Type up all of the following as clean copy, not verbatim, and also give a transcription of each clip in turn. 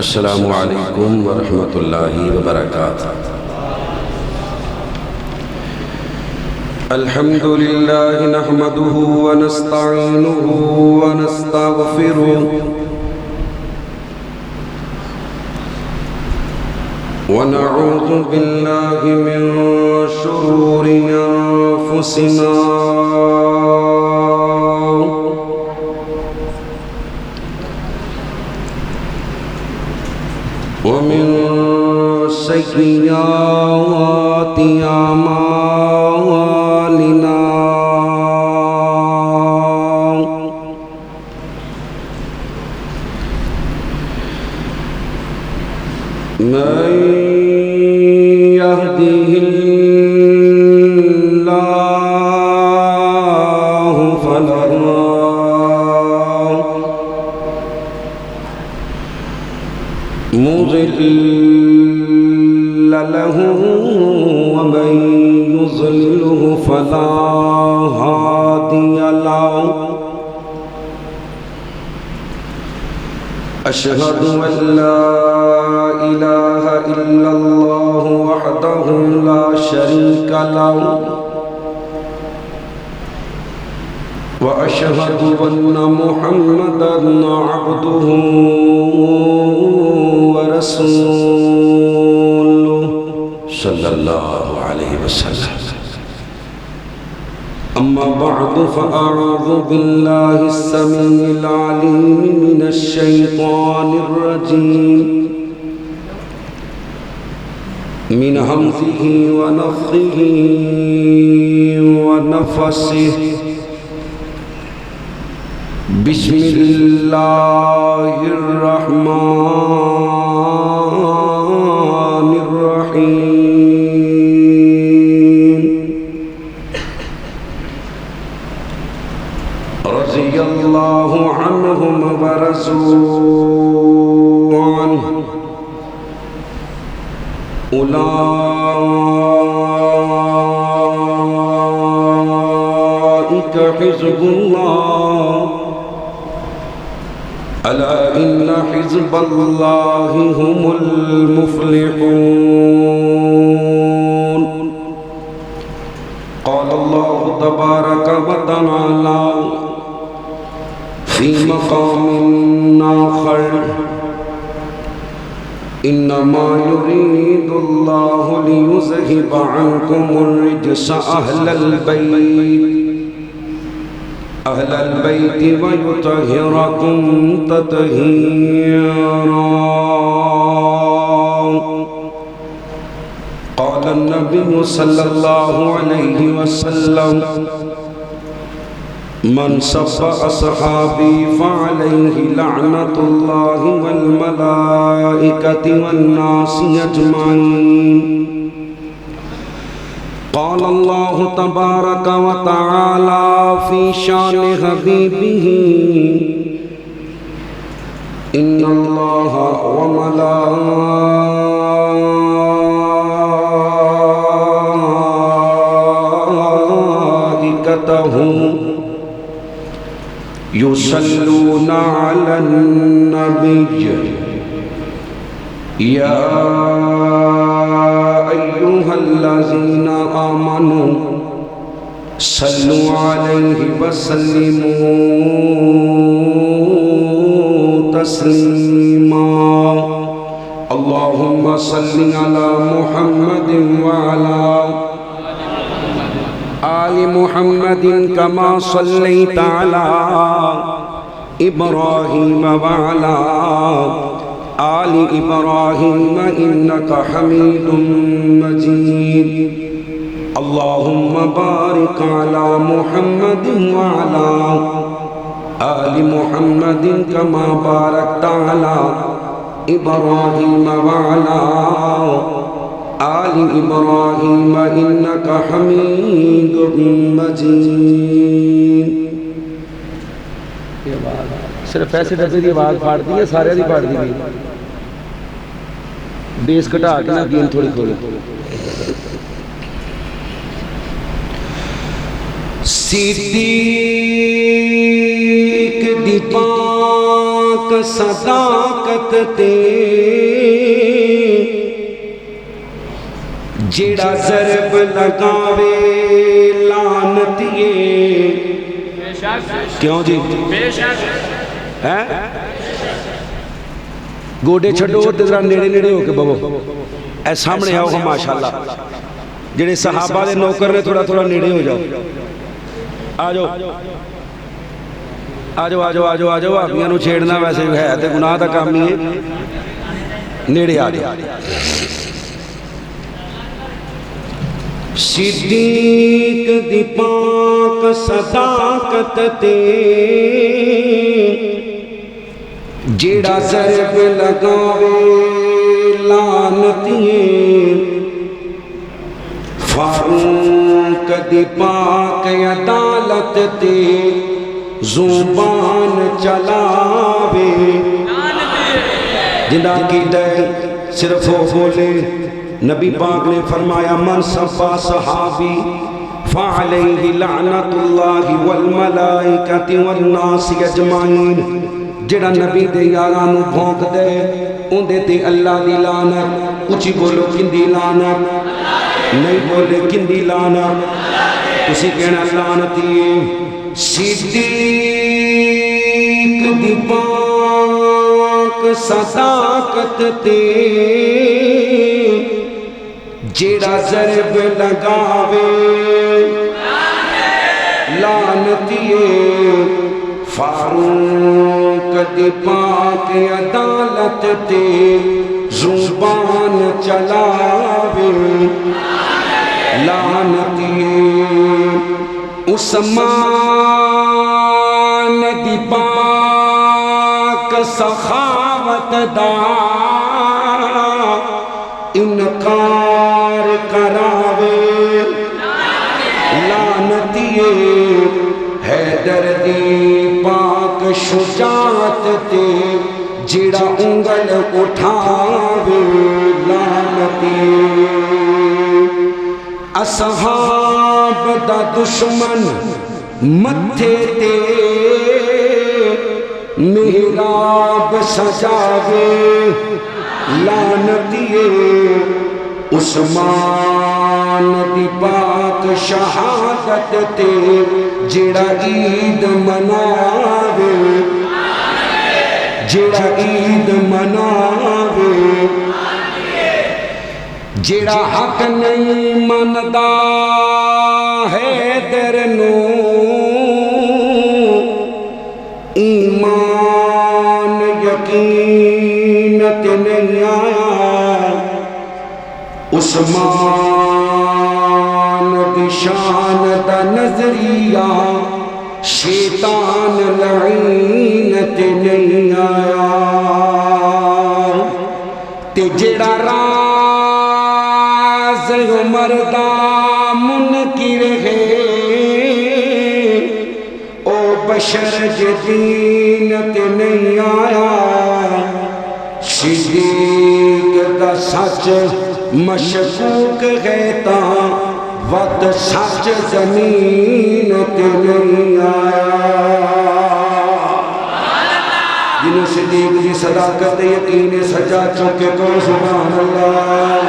السلام علیکم ورحمۃ اللہ وبرکاتہ۔ الحمد للہ نحمده ونستعینه ونستغفره ونعوذ باللہ من شرور انفسنا ومن سیئات اعمالنا من يهده الله فلا مضل له ومن يضلله فلا هادي له أشهد أن لا إله إلا الله وحده لا شريك له وأشهد أن محمدًا عبده ورسوله صلى الله عليه وسلم أما بعد فأعوذ بالله السميع العليم من الشيطان الرجيم من همزه ونفخه ونفسه بسم الله الرحمن الرحيم رضي الله عنهم ورضوا عنه أولئك حزب الله ألا إن حزب الله هم المفلحون قال الله تبارك وتعالى في مقام آخر إنما يريد الله ليذهب عنكم الرجس أهل البيت ويطهركم تطهيرا قال النبي صلى الله عليه وسلم من سب أصحابي فعليه لعنة الله والملائكة والناس أجمعين قال الله تبارك وتعالى في شان حبيبه إن الله وملائكته يصلون على النبي يا أيها الذين آمنوا صلوا عليه وسلموا تسليما اللهم صل على محمد وعلى آل محمد كما صليت على إبراهيم وعلى آل إبراهيم إنك حميد مجيد اللهم بارك على محمد وعلى آل محمد كما باركت على إبراهيم وعلى آل إبراهيم إنك حميد مجيد صرف ایسے ڈبے کی آواز پھاڑ دی ہے سارے دی پھاڑ دی گئی بیس کٹا کے نا گیم تھوڑی کھولو صدیق دی پاک صداقت تے جیڑا ضرب لگاوے لعنتیے. کیوں جی ہے گوڈے چھڑو تے ذرا نیڑے نیڑے ہو کے بابو اے سامنے آؤ ہم ماشاءاللہ جڑے صحابہ دے نوکر نے تھوڑا تھوڑا نیڑے ہو جاؤ. آجو آجو آجو آجو آجو آپیاں نو چھیڑنا ویسے ہے تے گناہ دا کام نہیں ہے. نیڑے آجو. صدیق دی پاک صداقت تے جیڑا ضرب لگاوے لعنتیے. فاروق دی پاک عدالت تے زبان چلاوے. جنہ کی دے صرف وہ بولے. نبی پاک نے فرمایا من صفا صحابی فعلیہ لعنت اللہ والملائکۃ والناس اجمعین. جڑا نبی دے یارانو بھونک دے ان دے تے اللہ دی لعنت. اچھی بولو کندی لعنت نہیں بولے کندی لعنت اسی کہنا لعنتی. صدیق دی پاک صداقت تے جیڑا ضرب لگاوے لعنتیے. فاروق دی پاک عدالت تے زبان چلاوے لعنتیے. عثمان دی پاک سخاوت دا انکار کراوے لعنتیے. حیدر دی پاک شجاعت تے جڑا انگل اٹھاوے لعنتیے. اصحاب دا دشمن متھے تے محراب سجاوے لعنتیے. عثمان دی پاک شہادت تے جڑا عید مناوے جڑا عید مناوے. جڑا حق نہیں مندا حیدر نو ایمان یقین تے نہیں آیا. عثمان دی شان دا نظریہ شیطان لعین تے نہیں آیا. تے جڑا راز عمر دا منکر ہے او بشر جدین تے نہیں آیا. صدیق دا سچ مشکوک ہے تاں وقت سچ زمین تے نہیں آیا. جنہوں صدیق دی صداقت یقین سجا چکے کو سبحان اللہ.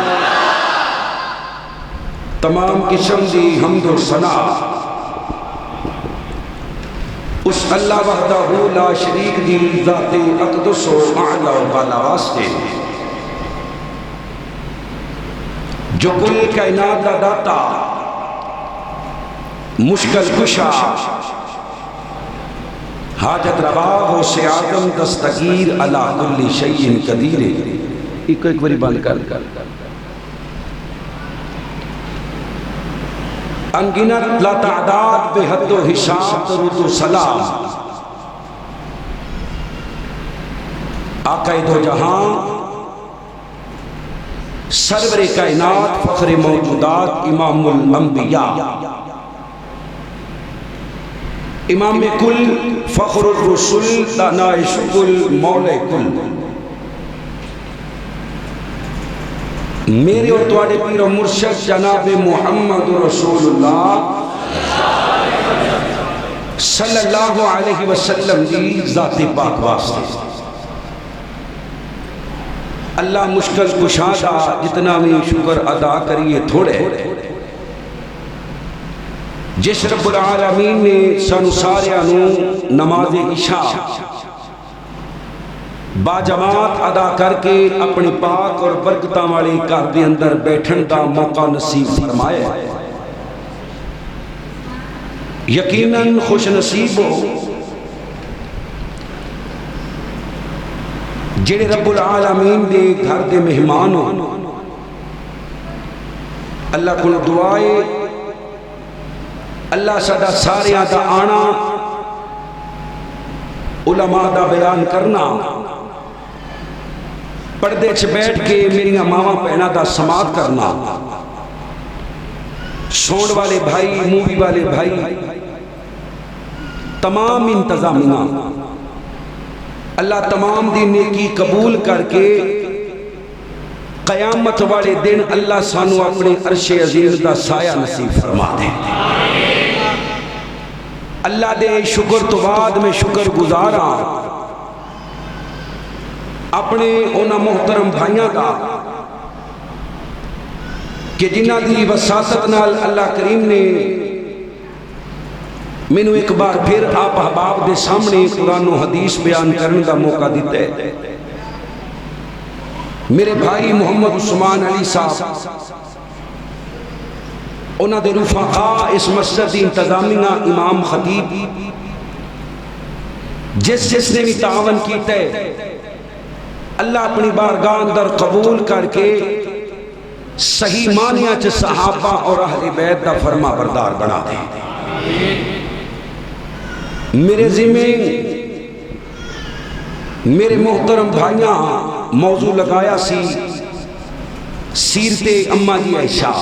تمام قسم دی حمد و ثنا اس اللہ وحدہ لا شریک دی ذات اقدس و اعلی و بالا واسطے جو کل کائنات دا داتا مشکل کشا حاجت روا ہو سے آدم دستگیر علا کل شیء قدیر. ایک باری بند کر انگنت لا تعداد بے حد و حساب درود و سلام آقا دو جہاں سرور کائنات فخر موجودات امام الانبیاء امام کل فخر الرسل دانائش کل مولا کل. میرے اور تواڈے پیر و مرشد جناب محمد رسول اللہ صلی اللہ علیہ وسلم دی ذات پاک واسطے اللہ مشکل کشادہ جتنا بھی شکر ادا کریے تھوڑے جس رب العالمین نے سانو ساریاں نو نماز عشاء با جماعت ادا کر کے اپنی پاک اور برکتاں والے گھر دے اندر بیٹھن دا موقع نصیب فرمایا یقیناً خوش نصیب ہو جڑے رب العالمین دے گھر دے مہمان ہو اللہ کو دعائے اللہ سدا ساریاں دا آنا علماء دا بیان کرنا پردے چ بیٹھ کے میری ماواں بہناں دا سماعت کرنا سون والے بھائی مووی والے بھائی تمام انتظامیہ اللہ تمام دی نیکی قبول کر کے قیامت والے دن اللہ سانو اپنے عرش عظیم دا سایہ نصیب فرما دے اللہ دے شکر تو بعد میں شکر گزارا اپنے اونا محترم بھائیاں دا کہ جنہ دی وساطت نال اللہ کریم نے مینوں ایک بار پھر آپ احباب دے سامنے قرآن و حدیث بیان کرنے کا موقع دیتا ہے میرے بھائی محمد عثمان علی صاحب انہاں دے رفقا اس مسجد دی انتظامیہ امام خطیب جس نے بھی تعاون کیتا ہے اللہ اپنی بارگاہ اندر قبول کر کے صحیح معنیاں چ صحابہ اور اہل بیت دا فرما بردار بنا دے میرے ذمہ میرے محترم بھائیاں موضوع لگایا سی سیرت اماں جی عائشہ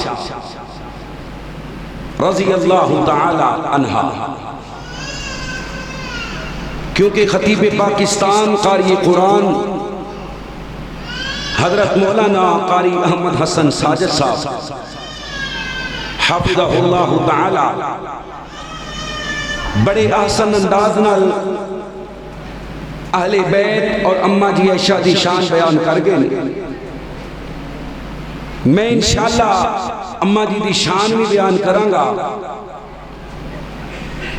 رضی اللہ تعالی عنہا کیونکہ خطیب پاکستان قاری قرآن حضرت مولانا قاری احمد حسن ساجد صاحب حافظہ اللہ تعالی بڑے احسن انداز نال اہل بیت اور اماں جی عائشہ دی شان بیان کر گئے میں انشاءاللہ اماں جی دی شان بھی بیان کروں گا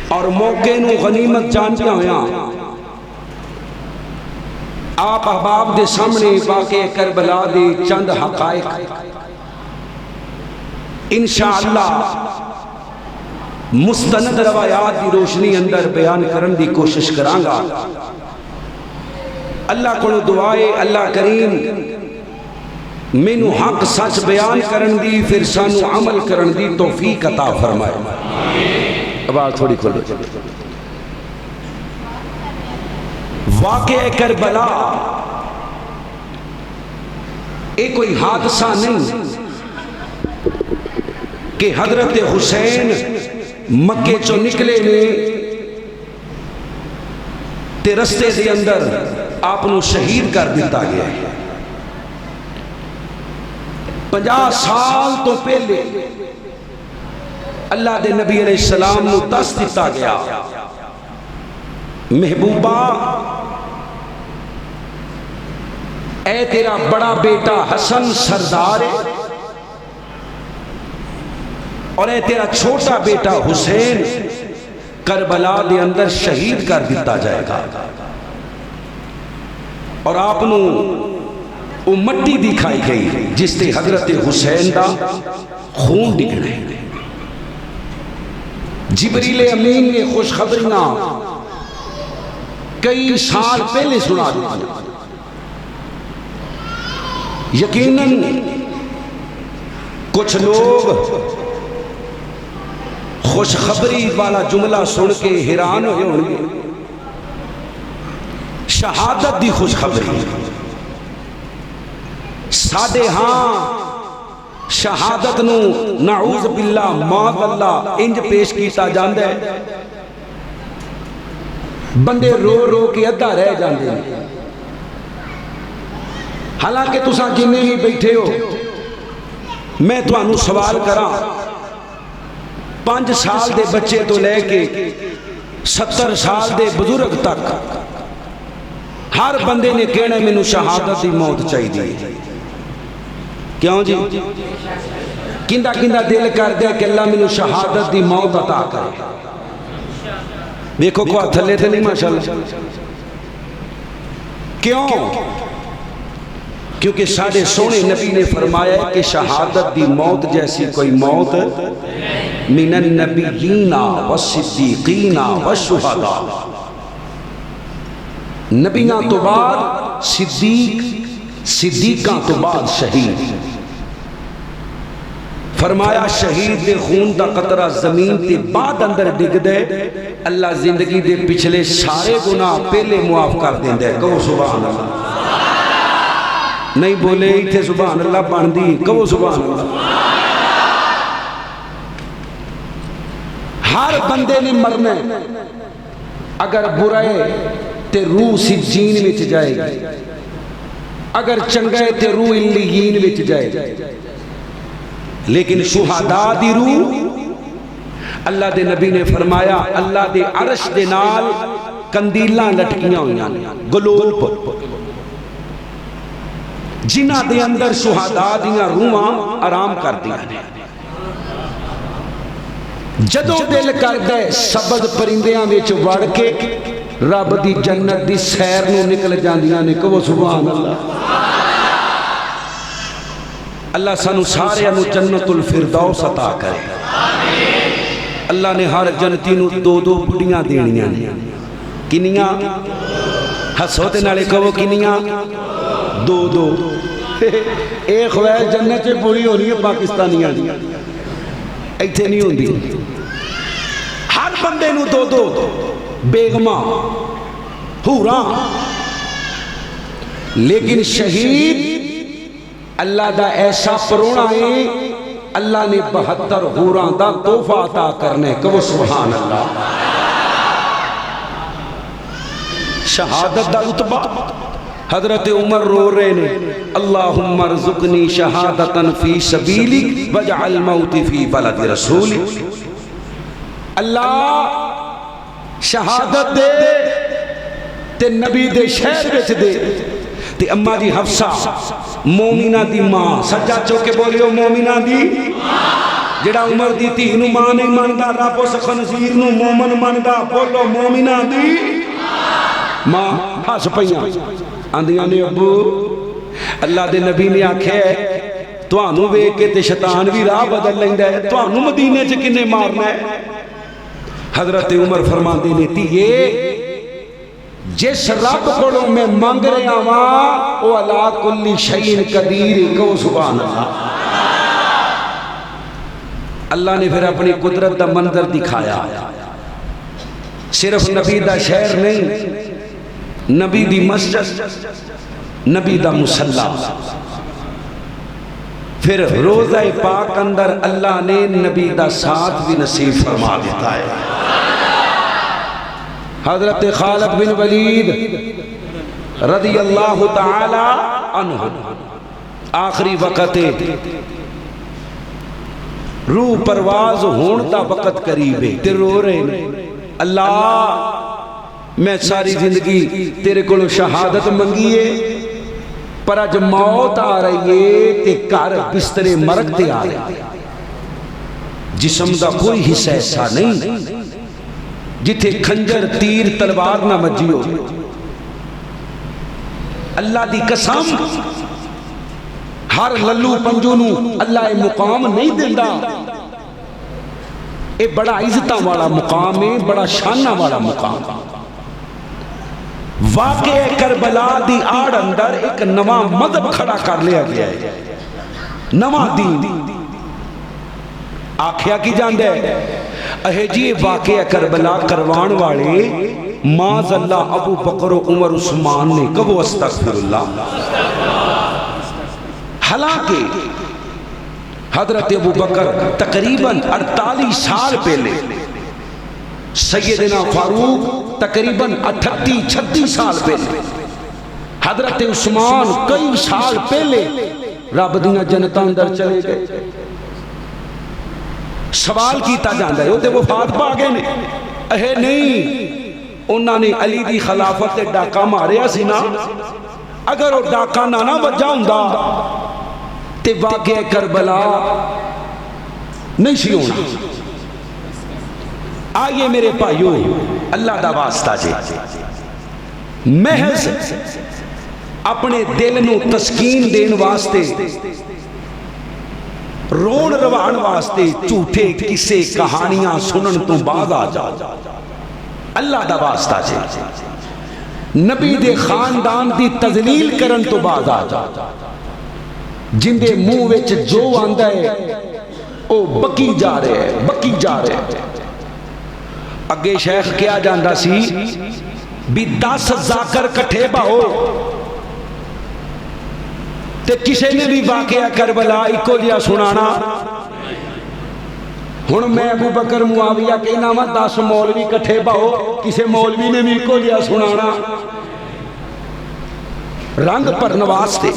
اور موقع نو غنیمت جان دیا ہویا آپ احباب دے سامنے واقع کربلا دے چند حقائق انشاءاللہ مستند روایات دی روشنی اندر بیان کرن دی کوشش کرانگا اللہ کو دعائے اللہ کریم مینو حق سچ بیان کرن دی پھر سانو عمل کرن دی توفیق عطا فرمائے آواز تھوڑی کھولو واقعہ کربلا ایک کوئی حادثہ نہیں کہ حضرت حسین مکے چو نکلے نے تے رستے دے اندر آپ نو شہید کر دیتا گیا ہے 50 سال تو پہلے اللہ دے نبی علیہ السلام نو دس دیتا گیا محبوبہ اے تیرا بڑا بیٹا حسن سردار ہے اور اے تیرا چھوٹا بیٹا حسین کربلا دے اندر شہید کر دیتا جائے گا اور آپ نو وہ مٹی دکھائی گئی جس تے حضرت حسین دا خون ڈگنے جبریل امین نے خوشخبریاں کئی سال پہلے سنا دی یقیناً کچھ لوگ خوشخبری والا جملہ سن کے حیران ہوئے ہوں گے شہادت دی خوشخبری سادے ہاں شہادت نو نعوذ باللہ معاذ اللہ انج پیش کیتا جاندے بندے رو رو کے ادھا رہ جاندے حالانکہ تساں جنہیں ہی بیٹھے ہو میں تو انہوں سوال کراں 5 سال دے بچے تو لے کے 70 سال دے بزرگ تک ہر بندے نے کہنا مینوں شہادت دی موت چاہیے. کیوں جی؟ کیندا کیندا دل کر دے کہ اللہ مینوں شہادت دی موت عطا کرے. دیکھو کو تھلے تے نہیں ماشاءاللہ. کیوں؟ کیونکہ سارے سونے نبی نے فرمایا ہے کہ شہادت دی موت جیسی کوئی موت من النبیین والصدیقین والشہداء. نبیاں تو بعد صدیق، صدیقاں تو بعد شہید. فرمایا شہید دے خون دا قطرہ زمین تے بعد اندر ڈگ دے اللہ زندگی دے پچھلے سارے گناہ پہلے معاف کر دیں دے. کہو سبحان اللہ. نہیں بولے تھے سبحان اللہ بن دی. کہو سبحان اللہ. ہر بندے نے مرنا ہے. اگر برائے تے روح سجین وچ جائے گی، اگر چنگے تے روح علیین وچ جائے گی. لیکن شہداء دی روح اللہ دے نبی نے فرمایا اللہ دے عرش دے نال کندیلاں لٹکیاں ہوئیاں گلول پر، جنہ دے اندر شہداء دیاں روحاں آرام کر دیا. جدو دل کر دے سبز پرندیاں وچ وڑ کے رب دی جنت دی سیر نو نکل جاندیاں نے. کہو سبحان اللہ. اللہ سانو سارے انو جنت الفردوس عطا کرے. اللہ نے ہر جنتی نو دو دو بڑیاں دینیاں نے. کنیاں؟ ہسو تے نالے کہو کنیاں؟ دو دو. ایک خوائے جنت سے بڑی ہونی ہے پاکستانیاں دی، ایتھے نہیں ہوندی. ہر بندے نو دو دو بیگماں حوراں. لیکن شہید اللہ دا ایسا پرونا ہے اللہ نے 72 حوراں دا تحفہ عطا کرنے. کہو سبحان اللہ. شہادت دا رتبہ. حضرت عمر رو رہے نے اللہم ارزقنی شہادتاً فی سبیلک وجعل موتی فی بلد رسولک. اللہ شہادت دے تے نبی دے شہر وچ دے. تے اماں دی حفصہ مومنہ دی ماں، سجا چوکے بولیو مومنہ دی جڑا عمر دی تھی نو ماں نہیں ماندا، رب اس خنزیر نو مومن ماندا. بولو مومنہ دی ماں. ہس پئیاں آندیاں نے ابو اللہ دے نبی نے آکھے تانوں ویکھ کے تے شیطان بھی راہ بدل لیندا ہے، تانوں مدینے چ کنے مارنا ہے. حضرت عمر فرماندے نے تیے جس رب کولوں میں مانگ رہا ہاں او علا کل شیء قدیر. کہو سبحان اللہ. اللہ نے پھر اپنی قدرت دا منظر دکھایا. صرف نبی دا شہر نہیں، نبی دی مسجد، نبی دا مصلی. پھر روزہ پاک اندر اللہ نے نبی دا ساتھ بھی نصیب فرما دیتا ہے. حضرت خالد بن ولید رضی اللہ تعالی عنہ آخری وقت روح پرواز ہون دا وقت قریب ہے تے رو رہے ہیں اللہ میں ساری زندگی تیرے کو شہادت منگیے پر اج موت آ رہی ہے تے کار بستر مرگ تے آ رہی ہے. جسم دا کوئی حصہ ایسا نہیں جتھے کھنجر تیر تلوار نہ مجی ہو. اللہ دی قسم ہر للو پنجو نو اللہ مقام نہیں دیندا. اے بڑا عزتاں والا مقام ہے، بڑا شانہ والا مقام. واقع کربلا دی آڑ اندر ایک نواں مذہب کھڑا کر لیا گیا ہے، نواں دین. آکھیا کی جاندے اے جی واقع کربلا کروان والے معاذ اللہ ابو بکر و عمر عثمان نے. کہو استغفر اللہ. حالانکہ حضرت ابو بکر تقریباً 48 سال پہلے، سیدنا فاروق تقریباً 38-36 سال پہلے، حضرت عثمان کئی سال پہلے رب دیاں جنتاں اندر چلے گئے. سوال کیتا جاندا ہے وہ تے وفات پا گئے نے. اے نہیں انہوں نے علی دی خلافت تے ڈاکہ ماریا سی نا، اگر وہ ڈاکہ نہ بجا ہوندا تے واقعہ کربلا نہیں سی ہونا۔ آئیے میرے بھائیو، اللہ دا واسطہ جے، محض اپنے دل نو تسکین دین واسطے، رون روان واسطے جھوٹے کسے کہانیاں سنن تو بعد آ جا، اللہ دا واسطہ جے، نبی دے خاندان دی تذلیل کرن تو بعد آ جا، جن دے منہ وچ جو آندا ہے او بکی جا رہے ہیں، بکی جا رہے ہیں۔ اگے شیخ کیا جاندا سی بھی 10 ذاکر کٹھے باؤ تے کسے نے بھی واقعہ کربلا اکو جیا سنانا۔ ہن میں ابو بکر معاویہ کہنا وا 10 مولوی کٹھے باؤ، کسے مولوی نے بھی اکو جیا سنانا، رنگ پر نواستے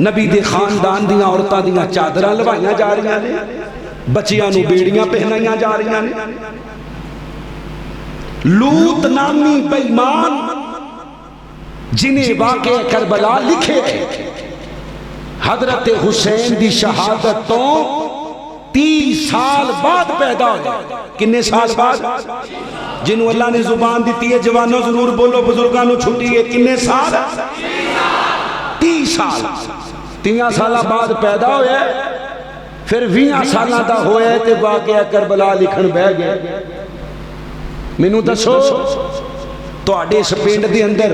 نبی دے خاندان دیاں عورتاں دیاں چادراں لوائیاں جا رہی ہیں، بچیاں نو بیڑیاں پہنائیاں جا رہی ہیں۔ لوط نامی بے ایمان جنہیں واقعہ کربلا لکھے حضرت حسین دی شہادت تو 30 سال بعد پیدا ہوئے۔ کنے سال بعد؟ جنہوں اللہ نے زبان دیتی ہے جوانوں ضرور بولو، بزرگانوں چھوٹی ہے، کنے سال؟ 30 سال 30 سالہ بعد پیدا ہوئے، پھر 20 سالہ دا ہوئے تے واقعہ کربلا لکھن بہ گئے۔ مینوں دسو تو آڈے اس پینڈ دے اندر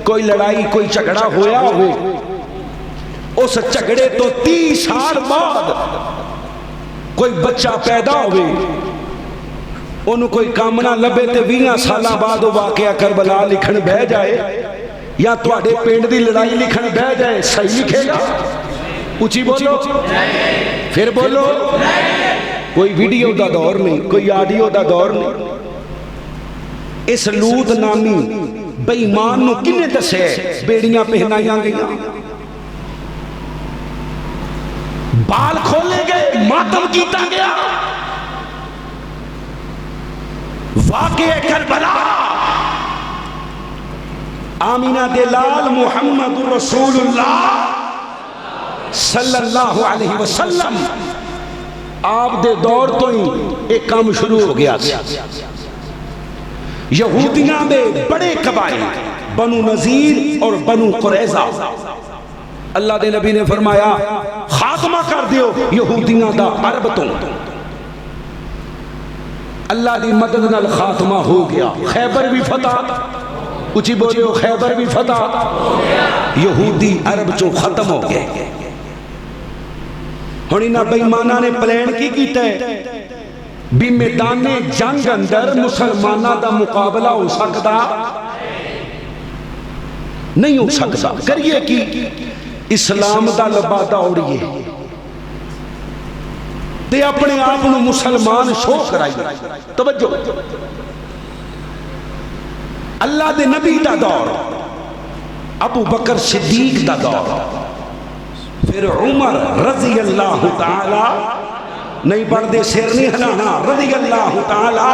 کوئی لڑائی کوئی جھگڑا ہویا ہوئے، اس جھگڑے تو 30 سال بعد کوئی بچہ پیدا ہوئے، انہوں کوئی کام نہ لبے تے 20 سالہ بعد وہ واقعہ کربلا لکھن بہ جائے، یا تو آڈے پینڈ دی لڑائی لکھن بہ جائے، صحیح لکھے گا؟ اچھی بولو، پھر بولو۔ کوئی ویڈیو دا دور نہیں، کوئی آڈیو دا دور نہیں۔ اس لوط نامی بے ایمان نو کنے دسے بیڑیاں پہنائیاں گئیاں، بال کھولے گئے، ماتم کیتا گیا، واقعہ کربلا آمینہ دلال محمد رسول اللہ صلی اللہ علیہ وسلم آپ دے دور تو ہی ایک کام شروع ہو گیا تھا۔ یہودیاں دے بڑے قبائل بنو نذیر اور بنو قریظہ، اللہ دے نبی نے فرمایا خاتمہ کر دیو یہودیاں دا عرب تو، اللہ دی مدد نال خاتمہ ہو گیا۔ خیبر بھی فتح، اچھی بولیو خیبر بھی فتح، یہودی عرب چوں ختم ہو گئے۔ ہونی نہ بے ایمانہ نے پلان کی کیتا ہے بھی میدان جنگ اندر مسلمانہ دا مقابلہ ہو سکتا نہیں، ہو سکتا، کریے کی اسلام دا لبادہ اوڑیے تے اپنے آپ نو مسلمان شو کرائی۔ توجہ، اللہ دے نبی دا دور، ابو بکر صدیق دا دور، پھر عمر رضی اللہ تعالی، نہیں پڑھ دے سر نہیں ہلانا، رضی اللہ تعالی،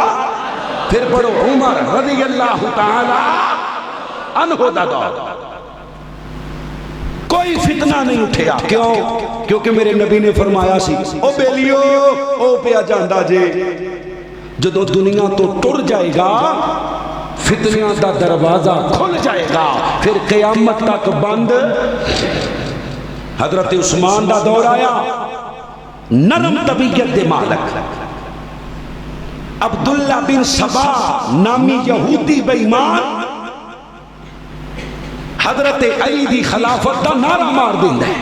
پھر پڑھو عمر رضی اللہ تعالی عنہ دا دور۔ کوئی فتنہ نہیں اٹھیا، کیوں؟ کیونکہ میرے نبی نے فرمایا سی او بیلیو او پیا جاندہ جے، جدو دنیا تو ٹر جائے گا فتنیاں دا دروازہ کھل جائے گا، پھر قیامت تک بند۔ حضرت عثمان دا دور آیا، نرم طبیعت دے مالک عبداللہ بن سبا نامی یہودی بے ایمان حضرت علی دی خلافت دا نعرہ مار دیں دے،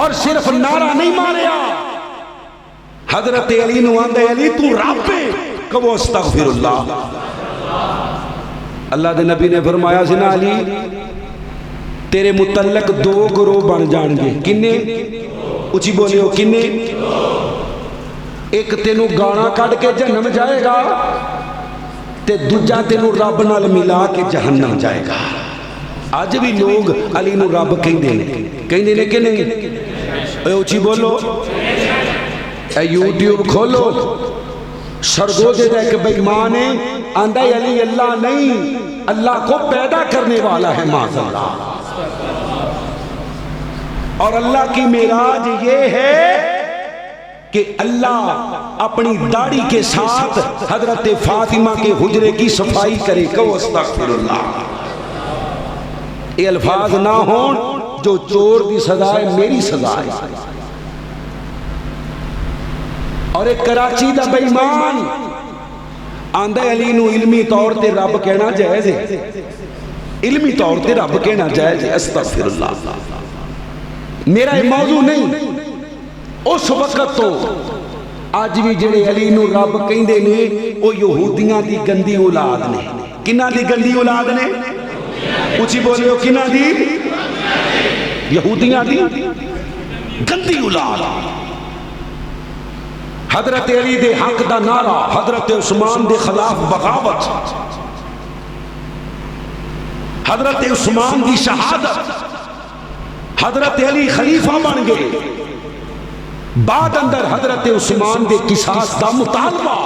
اور صرف نعرہ نہیں ماریا، حضرت علی نو آندے علی تو رب پہ کہو استغفر اللہ۔ اللہ دے نبی نے فرمایا سنا علی تیرے متعلق 2 گروہ بن جان گے، کنے؟ اچھی بولے ہو کنے؟ ایک تینوں گانا کٹ کے جہنم جائے گا تے دوجہ تینوں رب نال ملا کے جہنم جائے گا۔ آج بھی لوگ علی نو رب کہیں دینے کہ نہیں؟ اے اچھی بولو، اے یوٹیوب کھولو، سرگودے کا ایک بیمان ہے، آندہ علی اللہ نہیں، اللہ کو پیدا کرنے والا ہے معاذ اللہ۔ اور اللہ کی معراج یہ ہے کہ اللہ اپنی داڑھی کے ساتھ حضرت فاطمہ کے حجرے کی صفائی کرے، کہو استغفر اللہ۔ یہ الفاظ نہ ہون جو چور دی سزا ہے میری سزا ہے۔ اور ایک کراچی دا بے ایمان آندہ علی نو علمی طور تے رب کہنا جائز ہے، علمی طور تے رب کہنا جائز ہے، استغفر اللہ۔ میرا یہ موضوع نہیں، اس وقت تو آج بھی جڑے علی نو رب کہندے نے وہ یہودیاں دی گندی اولاد نے۔ کنہ دی گندی اولاد نے؟ اچھی بولے ہو، کنہ دی؟ یہودیاں دی گندی اولاد۔ حضرت علی دے حق دا نعرہ، حضرت عثمان دے خلاف بغاوت، حضرت عثمان دی شہادت، حضرت علی خلیفہ بن گئے، بعد اندر حضرت عثمان دے قصاص دا مطالبہ،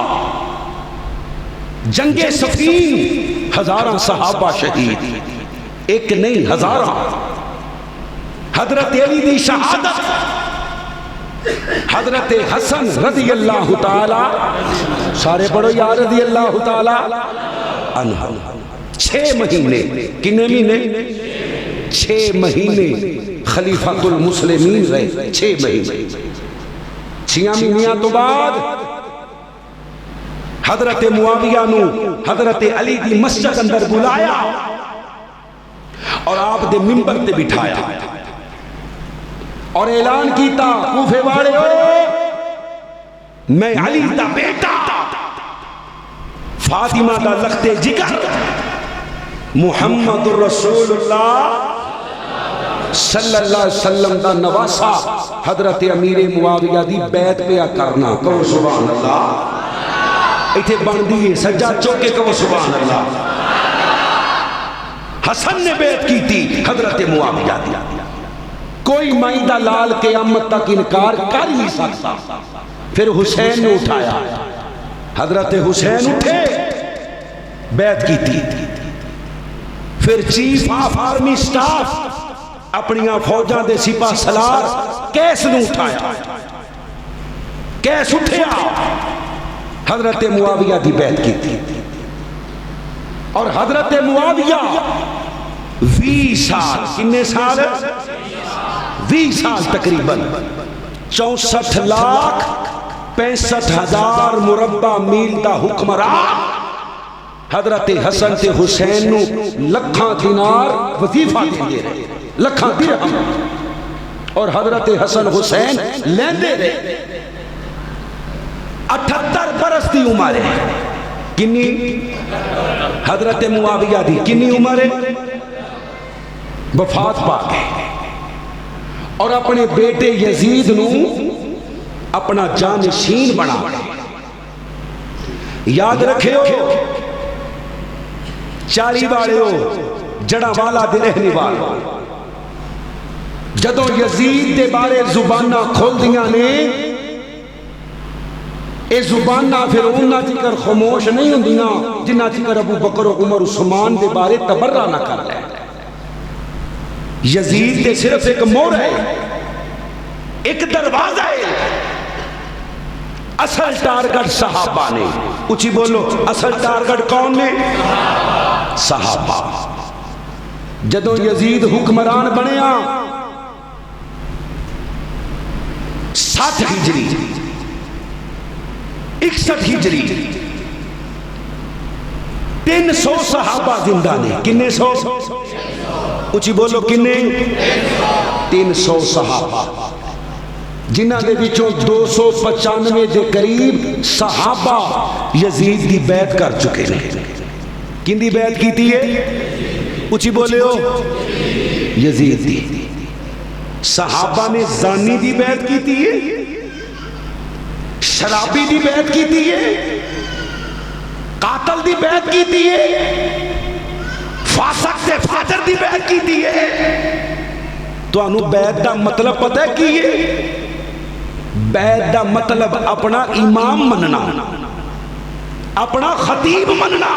جنگ صفین، ہزاراں صحابہ شہید، ایک نہیں ہزاراں، حضرت علی دی شہادت، حضرت حسن رضی اللہ تعالی، سارے پڑھو یا رضی اللہ تعالی عنہ، 6 مہینے، کنے مہینے؟ 6 مہینے خلیفۃ المسلمین رہے، 6 مہینے۔ 6 مہینیاں تو بعد حضرت معاویہ نو حضرت علی دی مسجد اندر بلایا اور آپ دے منبر تے بٹھایا اور اعلان کیتا، کوفے والے ہو، میں علی دا بیٹا، فاطمہ دا لخت جگر، محمد رسول اللہ صلی اللہ علیہ وسلم دا نواسا حضرت امیر معاویہ دی بیعت پہ کرنا، کہو سبحان اللہ۔ ایتھے بن دیئے سجاد چوکے، کہو سبحان اللہ۔ حسن نے بیعت کی تھی حضرت معاویہ دی، کوئی مائدہ لال قیامت تک انکار کر نہیں سکتا۔ پھر حسین نے اٹھایا، حضرت حسین اٹھے، بیعت کی تھی۔ پھر چیف آف آرمی سٹاف اپنیاں فوجاں دے سپاہ سالار کیس نو اٹھایا، کیس اٹھیا، حضرت معاویہ دی بیعت کی تھی۔ اور حضرت معاویہ 20 سال، کنے سال؟ 20 سال تقریباً 64,65,000 مربع میل دا حکمران، حضرت حسن تے حسین نو لکھاں دینار وظیفہ دیندے رہے، لکھاں درہم، اور حضرت حسن حسین لیندے رہے۔ 78 برس دی عمر ہے، کنی؟ حضرت معاویہ دی کنی عمر ہے؟ وفات پا گئے اور اپنے بیٹے یزید نو اپنا جانشین بنا۔ یاد رکھے ہو، 40 والے ہو، جڑا والا دے رہنے والا، جدوں یزید دے بارے زبانہ کھول دیاں نے، اے زبانہ پھر انہاں چکر خاموش نہیں ہوندیاں جنہ چکر ابو بکر و عمر عثمان دے بارے تبرہ نہ کر لے۔ یزید دے صرف ایک مور ہے، ایک دروازہ ہے، اصل ٹارگٹ صحابہ نے۔ اچھی بولو، اصل ٹارگٹ کون نے؟ صحابہ۔ جدوں یزید حکمران بنیا 60 ہجری 61 ہجری 300 صحابہ زندہ نے، کنے 100؟ اچھی بولو کنے؟ 300 صحابہ، جنہ دے بچوں 295 دے قریب صحابہ یزید دی بیعت کر چکے نے۔ کن دی بیعت کی تھی ہے؟ اچھی بولے ہو، یزید دی۔ صحابہ نے زانی دی بیعت کی تھی ہے، شرابی دی بیعت کی تھی ہے، قاتل دی بیعت کی تھی ہے، فاسق سے فاجر دی بیعت کی تھی ہے۔ تو انہوں بیعت دا مطلب پتہ ہے کی ہے؟ بیعت دا مطلب اپنا امام مننا، اپنا خطیب مننا.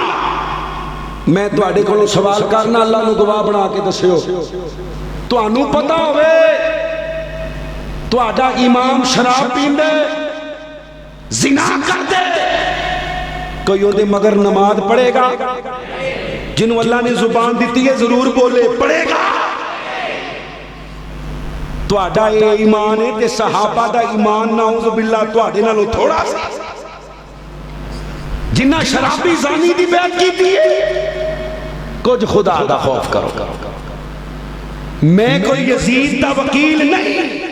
میں تواڈے کولوں سوال کرنا، اللہ نو گواہ بنا کے دسیو، تانوں پتہ ہوئے تواڈا امام شراب پیندے، زنا کردے، کوئی اودے مگر نماز پڑھے گا؟ جنہوں اللہ نے زبان دیتی ہے ضرور بولے، پڑھے گا؟ تواڈا اے ایمان ہے تے صحابہ دا ایمان نعوذ باللہ تواڈے نالوں تھوڑا سا. جنہ شرابی زانی دی بیعت کیتی ہے، کچھ خدا دا خوف کرو. میں کوئی یزید دا وکیل نہیں،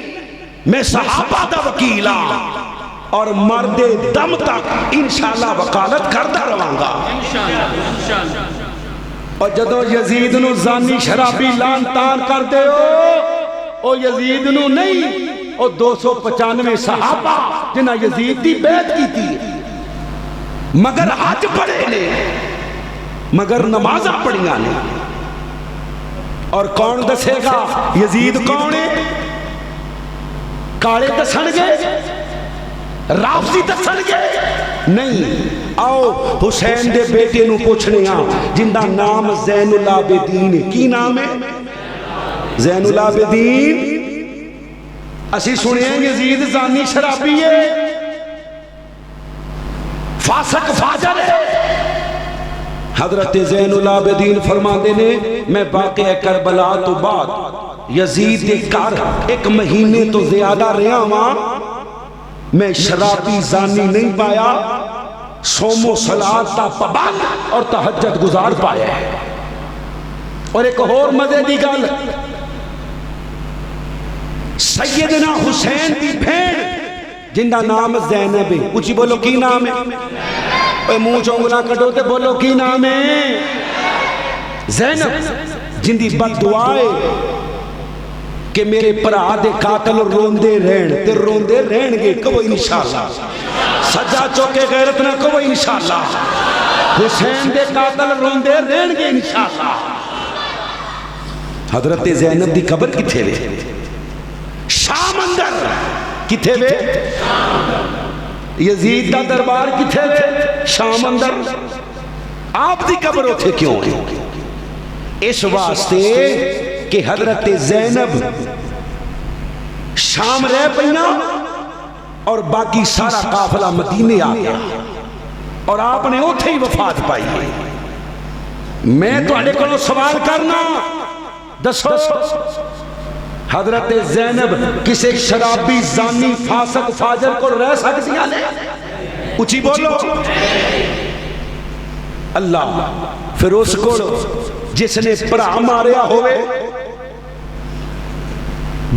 میں صحابہ دا وکیل ہاں، اور مرد دم تک انشاءاللہ وکالت کرتا رہاں گا. اور جدو یزید نو زانی شرابی لان تان کر دے او یزید نو نہیں، او 295 صحابہ جنہ یزید دی بیعت کی تھی، مگر حج پڑھے نے، مگر نمازہ پڑھیاں نے. اور کون دسے گا یزید کون ہے؟ کالے دسن گے؟ رافضی دسن گے؟ نہیں. آؤ حسین دے بیٹے نو پوچھنے ہاں جن دا نام زین العابدین ہے. کی نام ہے؟ زین العابدین. اسی سنے ہیں یزید زانی شرابی ہے، فاسق فاجر ہے. حضرت زین العابدین فرماندے نے میں واقعہ کربلا تو بعد یزید دے گھر 1 مہینے تو زیادہ رہا ہاں، میں شرابی زانی نہیں پایا، صوم و صلاۃ دا پابند اور تہجد گزار پایا ہے. اور ایک اور مزے دی گل، سیدنا حسین دی بھیڑ جن دا نام زینب ہے، اچھی بولو کی نام ہے؟ اے منہ چونگلا کٹو تے بولو کی نام ہے؟ زینب. جن دی بد دعائے کہ میرے پرا دے قاتل روندے رہن، تے روندے رہن گے کبو انشاءاللہ. سجا چوکے غیرت نہ کبو انشاءاللہ. حسین دے قاتل روندے رہن گے انشاءاللہ. حضرت زینب دی قبر کتھے وے؟ شام اندر. کتھے وے؟ یزید دا دربار کتھے وے؟ شام اندر. آپ دی قبر اتھے کیوں ہے؟ اس واسطے کہ حضرت زینب شام رہ پہنا اور باقی سارا قافلہ مدینے آ گیا اور آپ نے اتھے ہی وفات پائی ہے. میں تو اڑے کو سوال کرنا، دسو حضرت زینب کسی شرابی زانی فاسق فاجر کو رہ سکتی ہیں؟ اچھی بولو. اللہ پھر اس کو جس نے پرا ماریا ہوئے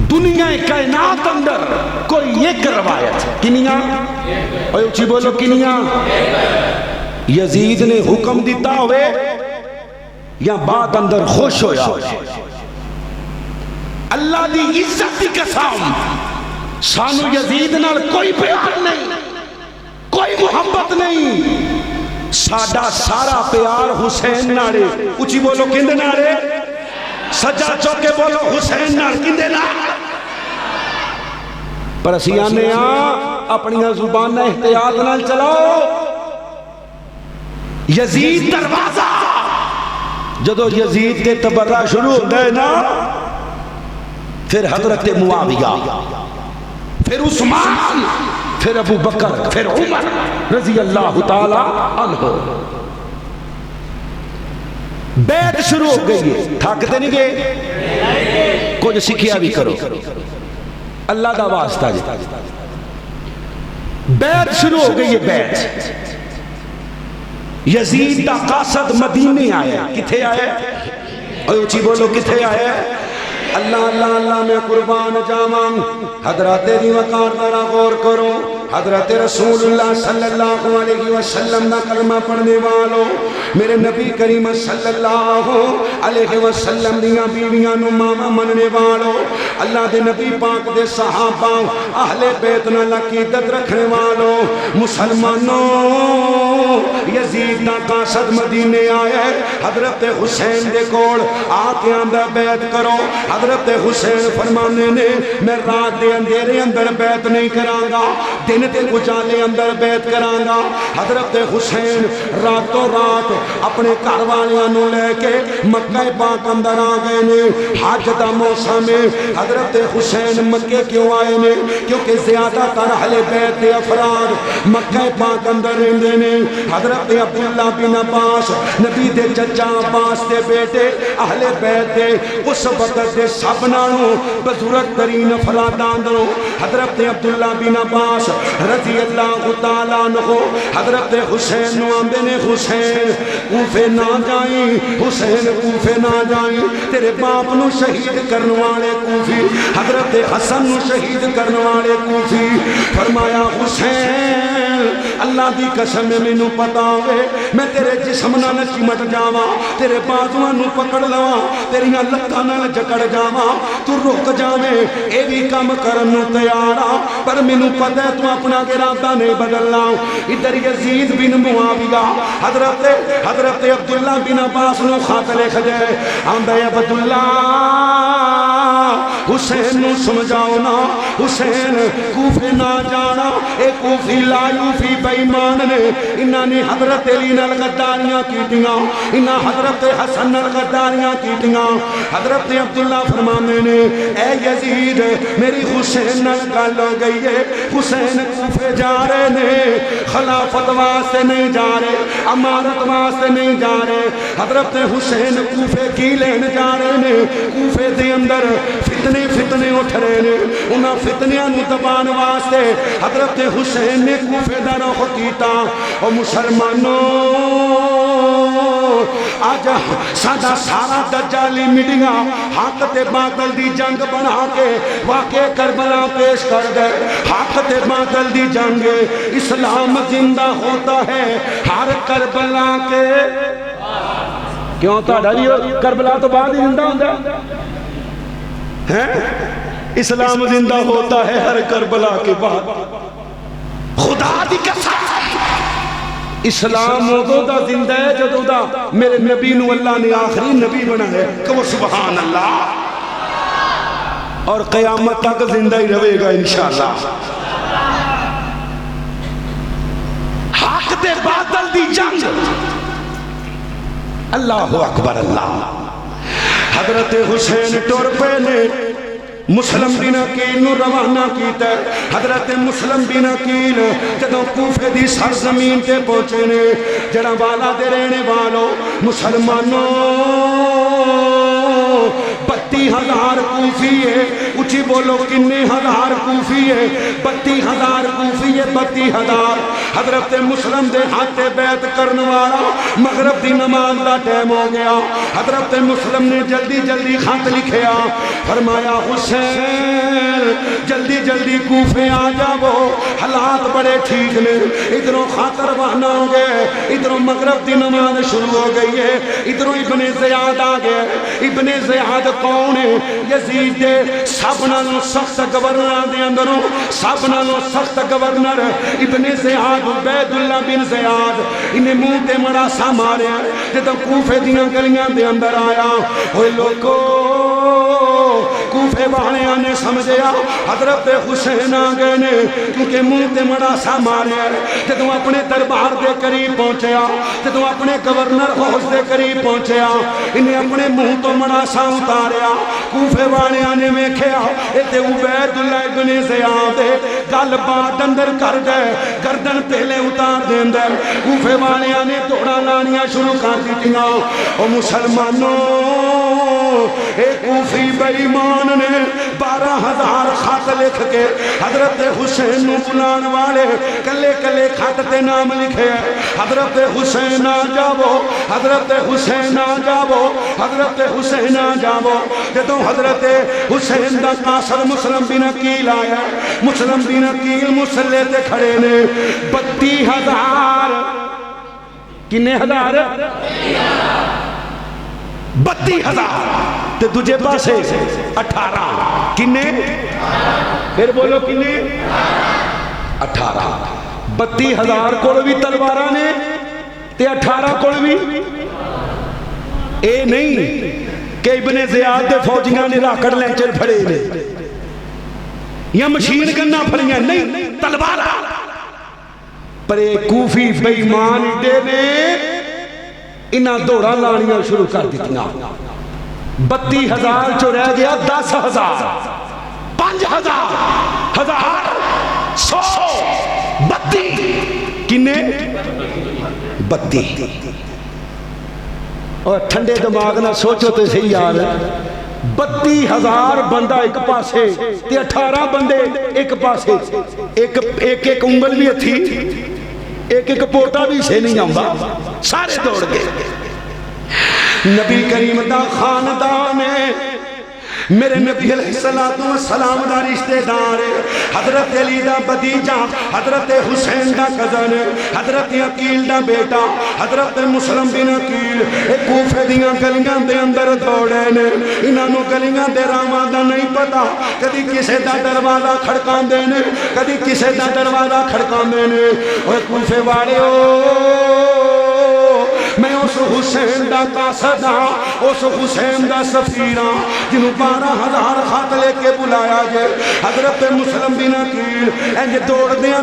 دنیا کائنات اندر کوئی ایک روایت کنیاں، اور اچھی بولو کنیاں، یزید نے حکم دیتا ہوئے یا بات اندر خوش ہویا ہوئے، اللہ دی عزت دی قسم سانو یزید نال کوئی پیار نہیں، کوئی محبت نہیں. ساڈا سارا پیار حسین نالے. اچھی بولو کندے نالے؟ سجا چوکے بولو حسین نال کندے نال؟ پر اسی آنے اپنی زبان احتیاط نال چلاؤ. یزید دروازہ جدو یزید کے تبرہ شروع ہوتا ہے نا، پھر حضرت معاویہ، پھر عثمان، پھر ابو بکر، پھر عمر رضی اللہ تعالی عنہ. بیعت شروع ہو گئی ہے. تھکتے نہیں گئے؟ کچھ سکھیا بھی کرو، اللہ دا واسطہ جی. بیعت شروع ہو گئی ہے. بیعت یزید دا قاصد مدینے آیا. کتھے آیا؟ اور اچھی بولو کتھے آیا؟ اللہ اللہ اللہ میں قربان جاواں. حضرات دی وقار ذرا غور کرو. حضرت رسول اللہ صلی اللہ علیہ وسلم دا کلمہ پڑھنے والوں میرے نبی کریم صلی اللہ علیہ وسلم دیاں بیویاں نو ماما مننے والو، اللہ دے نبی پاک دے صحابہ اہل بیت نال عقیدت رکھنے والو، مسلمانوں یزید دا قاصد مدینے آیا ہے، حضرت حسین دے کول آ کے آندا بیعت کرو۔ حضرت حسین فرمانے نے میں رات دے اندھیرے اندر بیعت نہیں کراں گا، دن دے اجالے اندر بیعت کراں گا۔ حضرت حسین راتوں رات اپنے گھر والیاں نو لے کے مکہ پاک اندر آ گئے نے۔ حج دا موسم ہے، حضرت حسین مکے کیوں آئے نے؟ کیونکہ زیادہ تر اہل بیت دے افراد مکہ پاک اندر رہندے نے۔ حضرت عبداللہ بن عباس نبی دے چچا عباس دے بیٹے اہل بیت دے اس وقت دے سب نالوں بزرگ ترین افراداں اندروں حضرت عبداللہ بن عباس رضی اللہ تعالیٰ عنہ حضرت حسین نو آندے نے حسین کوفے نہ جائیں، حسین کوفے نہ جائیں، تیرے باپ نو شہید کرنے والے کوفی، حضرت حسن نو شہید کرنے والے کوفی۔ فرمایا حسین اللہ دی قسم مینوں پتا ہوئے میں تیرے جسم نال چمٹ جاواں، تیرے بازواں نو پکڑ لواں، تیریاں لتاں نال جکڑ جاواں، تو رک جاویں اے بھی کم کرن نو تیار آ، پر مینوں پتہ ہے تو اپنا ارادہ نہیں بدلنا۔ ادھر یزید بن معاویہ حضرت عبداللہ بن عباس نو خط لکھ دے، آندا ہے عبداللہ حسین نو سمجھاؤ نا، حسین کوفے نہ جانا، اے کوفی لا یوفی بے ایمان نے، انہاں نے حضرت علی نال غداریاں کیتیاں، انہاں حضرت حسن نال غداریاں کیتیاں۔ حضرت عبداللہ فرمانے نے اے یزید میری حسین نال گل ہو گئی ہے، حسین کوفے جا رہے نے، خلافت واسطے نہیں جا رہے، امارت واسطے نہیں جا رہے، حضرت حسین کوفے کی لین جا رہے نے۔ کوفے دے اندر فتنے اٹھ رہے نے، انہاں فتنیاں نو دبان واسطے حضرت حسین نے کوفے دا رخ کیتا۔ او مسلمانوں آج ساڈا سارا دجالی میڈیا حق تے باطل دی جنگ بنا کے واقع کربلا پیش کر گئے۔ حق تے باطل دی جنگ، اسلام زندہ ہوتا ہے ہر کربلا کے۔ کیوں تہاڈا بھی کربلا تو بعد ہی زندہ ہوندا ہے؟ اسلام زندہ ہوتا ہے ہر کربلا کے بعد۔ خدا دی قسم اسلام ادو دا زندہ ہے جدو دا میرے نبی نو اللہ نے آخری نبی بنا ہے، کہ سبحان اللہ، اور قیامت تک زندہ ہی رہے گا انشاءاللہ۔ حق دے باطل دی جنگ، اللہ اکبر اللہ۔ حضرت حسین ٹر پے نے، مسلم بن عقیل نو روانہ کیتا ہے۔ حضرت مسلم بن عقیل جدوں کوفے دی سرزمین تے پہنچے نے، جڑا والا دے رہنے والوں مسلمانوں 32,000 کوفی ہے، اچھی بولو کنے ہزار کوفی ہے؟ 32,000 کوفی ہے، 32,000۔ حضرت مسلم دے ہاتھ بیعت کرنے والا مغرب دی نماز دا ٹائم ہو گیا۔ حضرت مسلم نے جلدی جلدی خط لکھیا، فرمایا حسین جلدی جلدی کوفے آ جاؤ، حالات بڑے ٹھیک نے، ادھروں خط روانہ ہو گئے، ادھروں مغرب دی نماز شروع ہو گئی ہے، ادھروں ابن زیاد آ گئے۔ ابن زیاد کون ہے؟ یزید دے سب نالوں سخت گورنر دے اندروں سب نالوں سخت گورنر ابن زیاد عبید اللہ بن زیاد، انہیں منہ تے مڑاسا ماریا جدوں کوفے دیاں گلیاں دے اندر آیا۔ ہوئے لوگو کوفے والےاں نے سمجھیا حضرت حسین آ گئے نے، کیونکہ منہ تے مڑاسا ماریا۔ جدوں اپنے دربار دے قریب پہنچیا، جدوں اپنے گورنر ہاؤس دے قریب پہنچیا، انہیں اپنے منہ تو مڑاسا اتاریا۔ کوفے والےاں نے ویکھیا اے تے عبید اللہ ابن زیاد گل بات اندر کر گئے، گردن پہلے اتار دیندا۔ کوفے والےاں نے دوڑا لانیاں شروع کر دتیاں۔ او مسلمانوں اے کوفی بے ایمان نے 12,000 خط لکھ کے حضرت حسین نو بلان والے کلے کلے خط تے نام لکھے، حضرت حسین آ جاؤ، حضرت حسین آ جاؤ، حضرت حسین آ جاؤ۔ جدوں حضرت حسین دا قاصد مسلم بن عقیل آیا، مسلم بن عقیل مسلح تے کھڑے نے، 32,000 کنے ہزار 32,000 تے دوجے پاسے 18 کنے پھر بولو کنے 18 32,000 کوڑ بھی تلوارہ نے تے 18 کوڑ بھی اے نہیں کہ ابن زیاد دے فوجیاں نے راکڑ لینچر پھڑے نے یا مشین گننا پھڑیاں نہیں تلوارہ پر ایک کوفی بیمان دے نے انہاں دوڑا لانیاں شروع کر دیتیاں 32,000 جو رہ گیا 10,000 5,000 1,000 100 32 کنے 32 اور ٹھنڈے دماغ نہ سوچو تے صحیح یار 32,000 بندہ ایک پاسے تے 18 بندے ایک پاسے ایک انگل بھی تھی ایک پوٹا بھی سے نہیں آؤں سارے دوڑ گئے نبی کریم دا خاندان ہے میرے نبی علیہ السلام دا رشتہ دار حضرت علی دا بھتیجا حضرت حسین دا کزن حضرت عقیل دا بیٹا حضرت مسلم بن عقیل ایک کوفے دیاں گلیاں دے اندر دوڑے نے انہاں نو گلیاں دے راواں دا نہیں پتا کدی کسے دا دروازہ کھڑکان دے نے کدی کسے دا دروازہ کھڑکان دے نے اوے کوفے والےو میں اس حسین دا قاصد ہاں اس حسین دا سفیر ہاں جنہوں 12,000 خط لے کے بلایا جائے حضرت مسلم بن عقیل انج دوڑ دیاں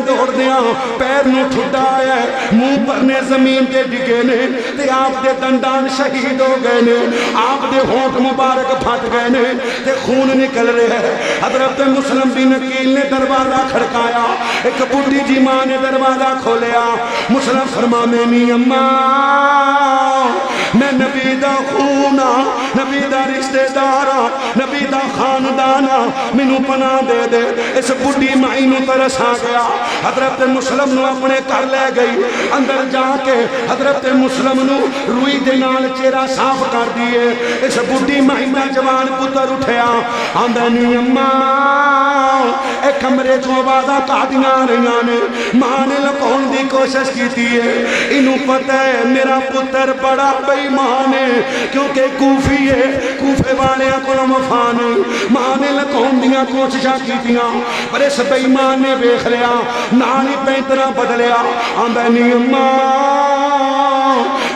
پیر نو ٹھڈا ہے منہ پر نے زمین کے ڈگے نے تے آپ دے دندان شہید ہو گئے نے آپ دے ہونٹ مبارک پھٹ گئے نے تے خون نکل رہے ہیں حضرت مسلم بن عقیل نے دروازہ کھڑکایا ایک بڈھی جی ماں نے دروازہ کھولیا مسلم فرما میں نہیں اماں میں نبی دا خونا نبی دا رشتہ دارا نبی دا خاندانا منو پناہ دے دے اس بڈھی مائی نو ترس آ گیا حضرت مسلم نو اپنے کر لے گئی اندر جا کے حضرت مسلم نو روئی دے نال چہرہ صاف کر دیے اس بڈھی مائی دا جوان پتر اٹھیا آمدنی اماں اے کمرے جو آوازہ کھادیاں رہیاں نے ماں نے لکون دی کوشش کی تھی انہوں پتہ ہے میرا پتر بڑا بیمان ہے کیونکہ کوفی ہے کوفے والے کو وفان ماں نے لکون دیاں کوششاں کی تیاں پر اس بیمان نے بیخ لیا نالی پینترہ بدلیا آمدنی اماں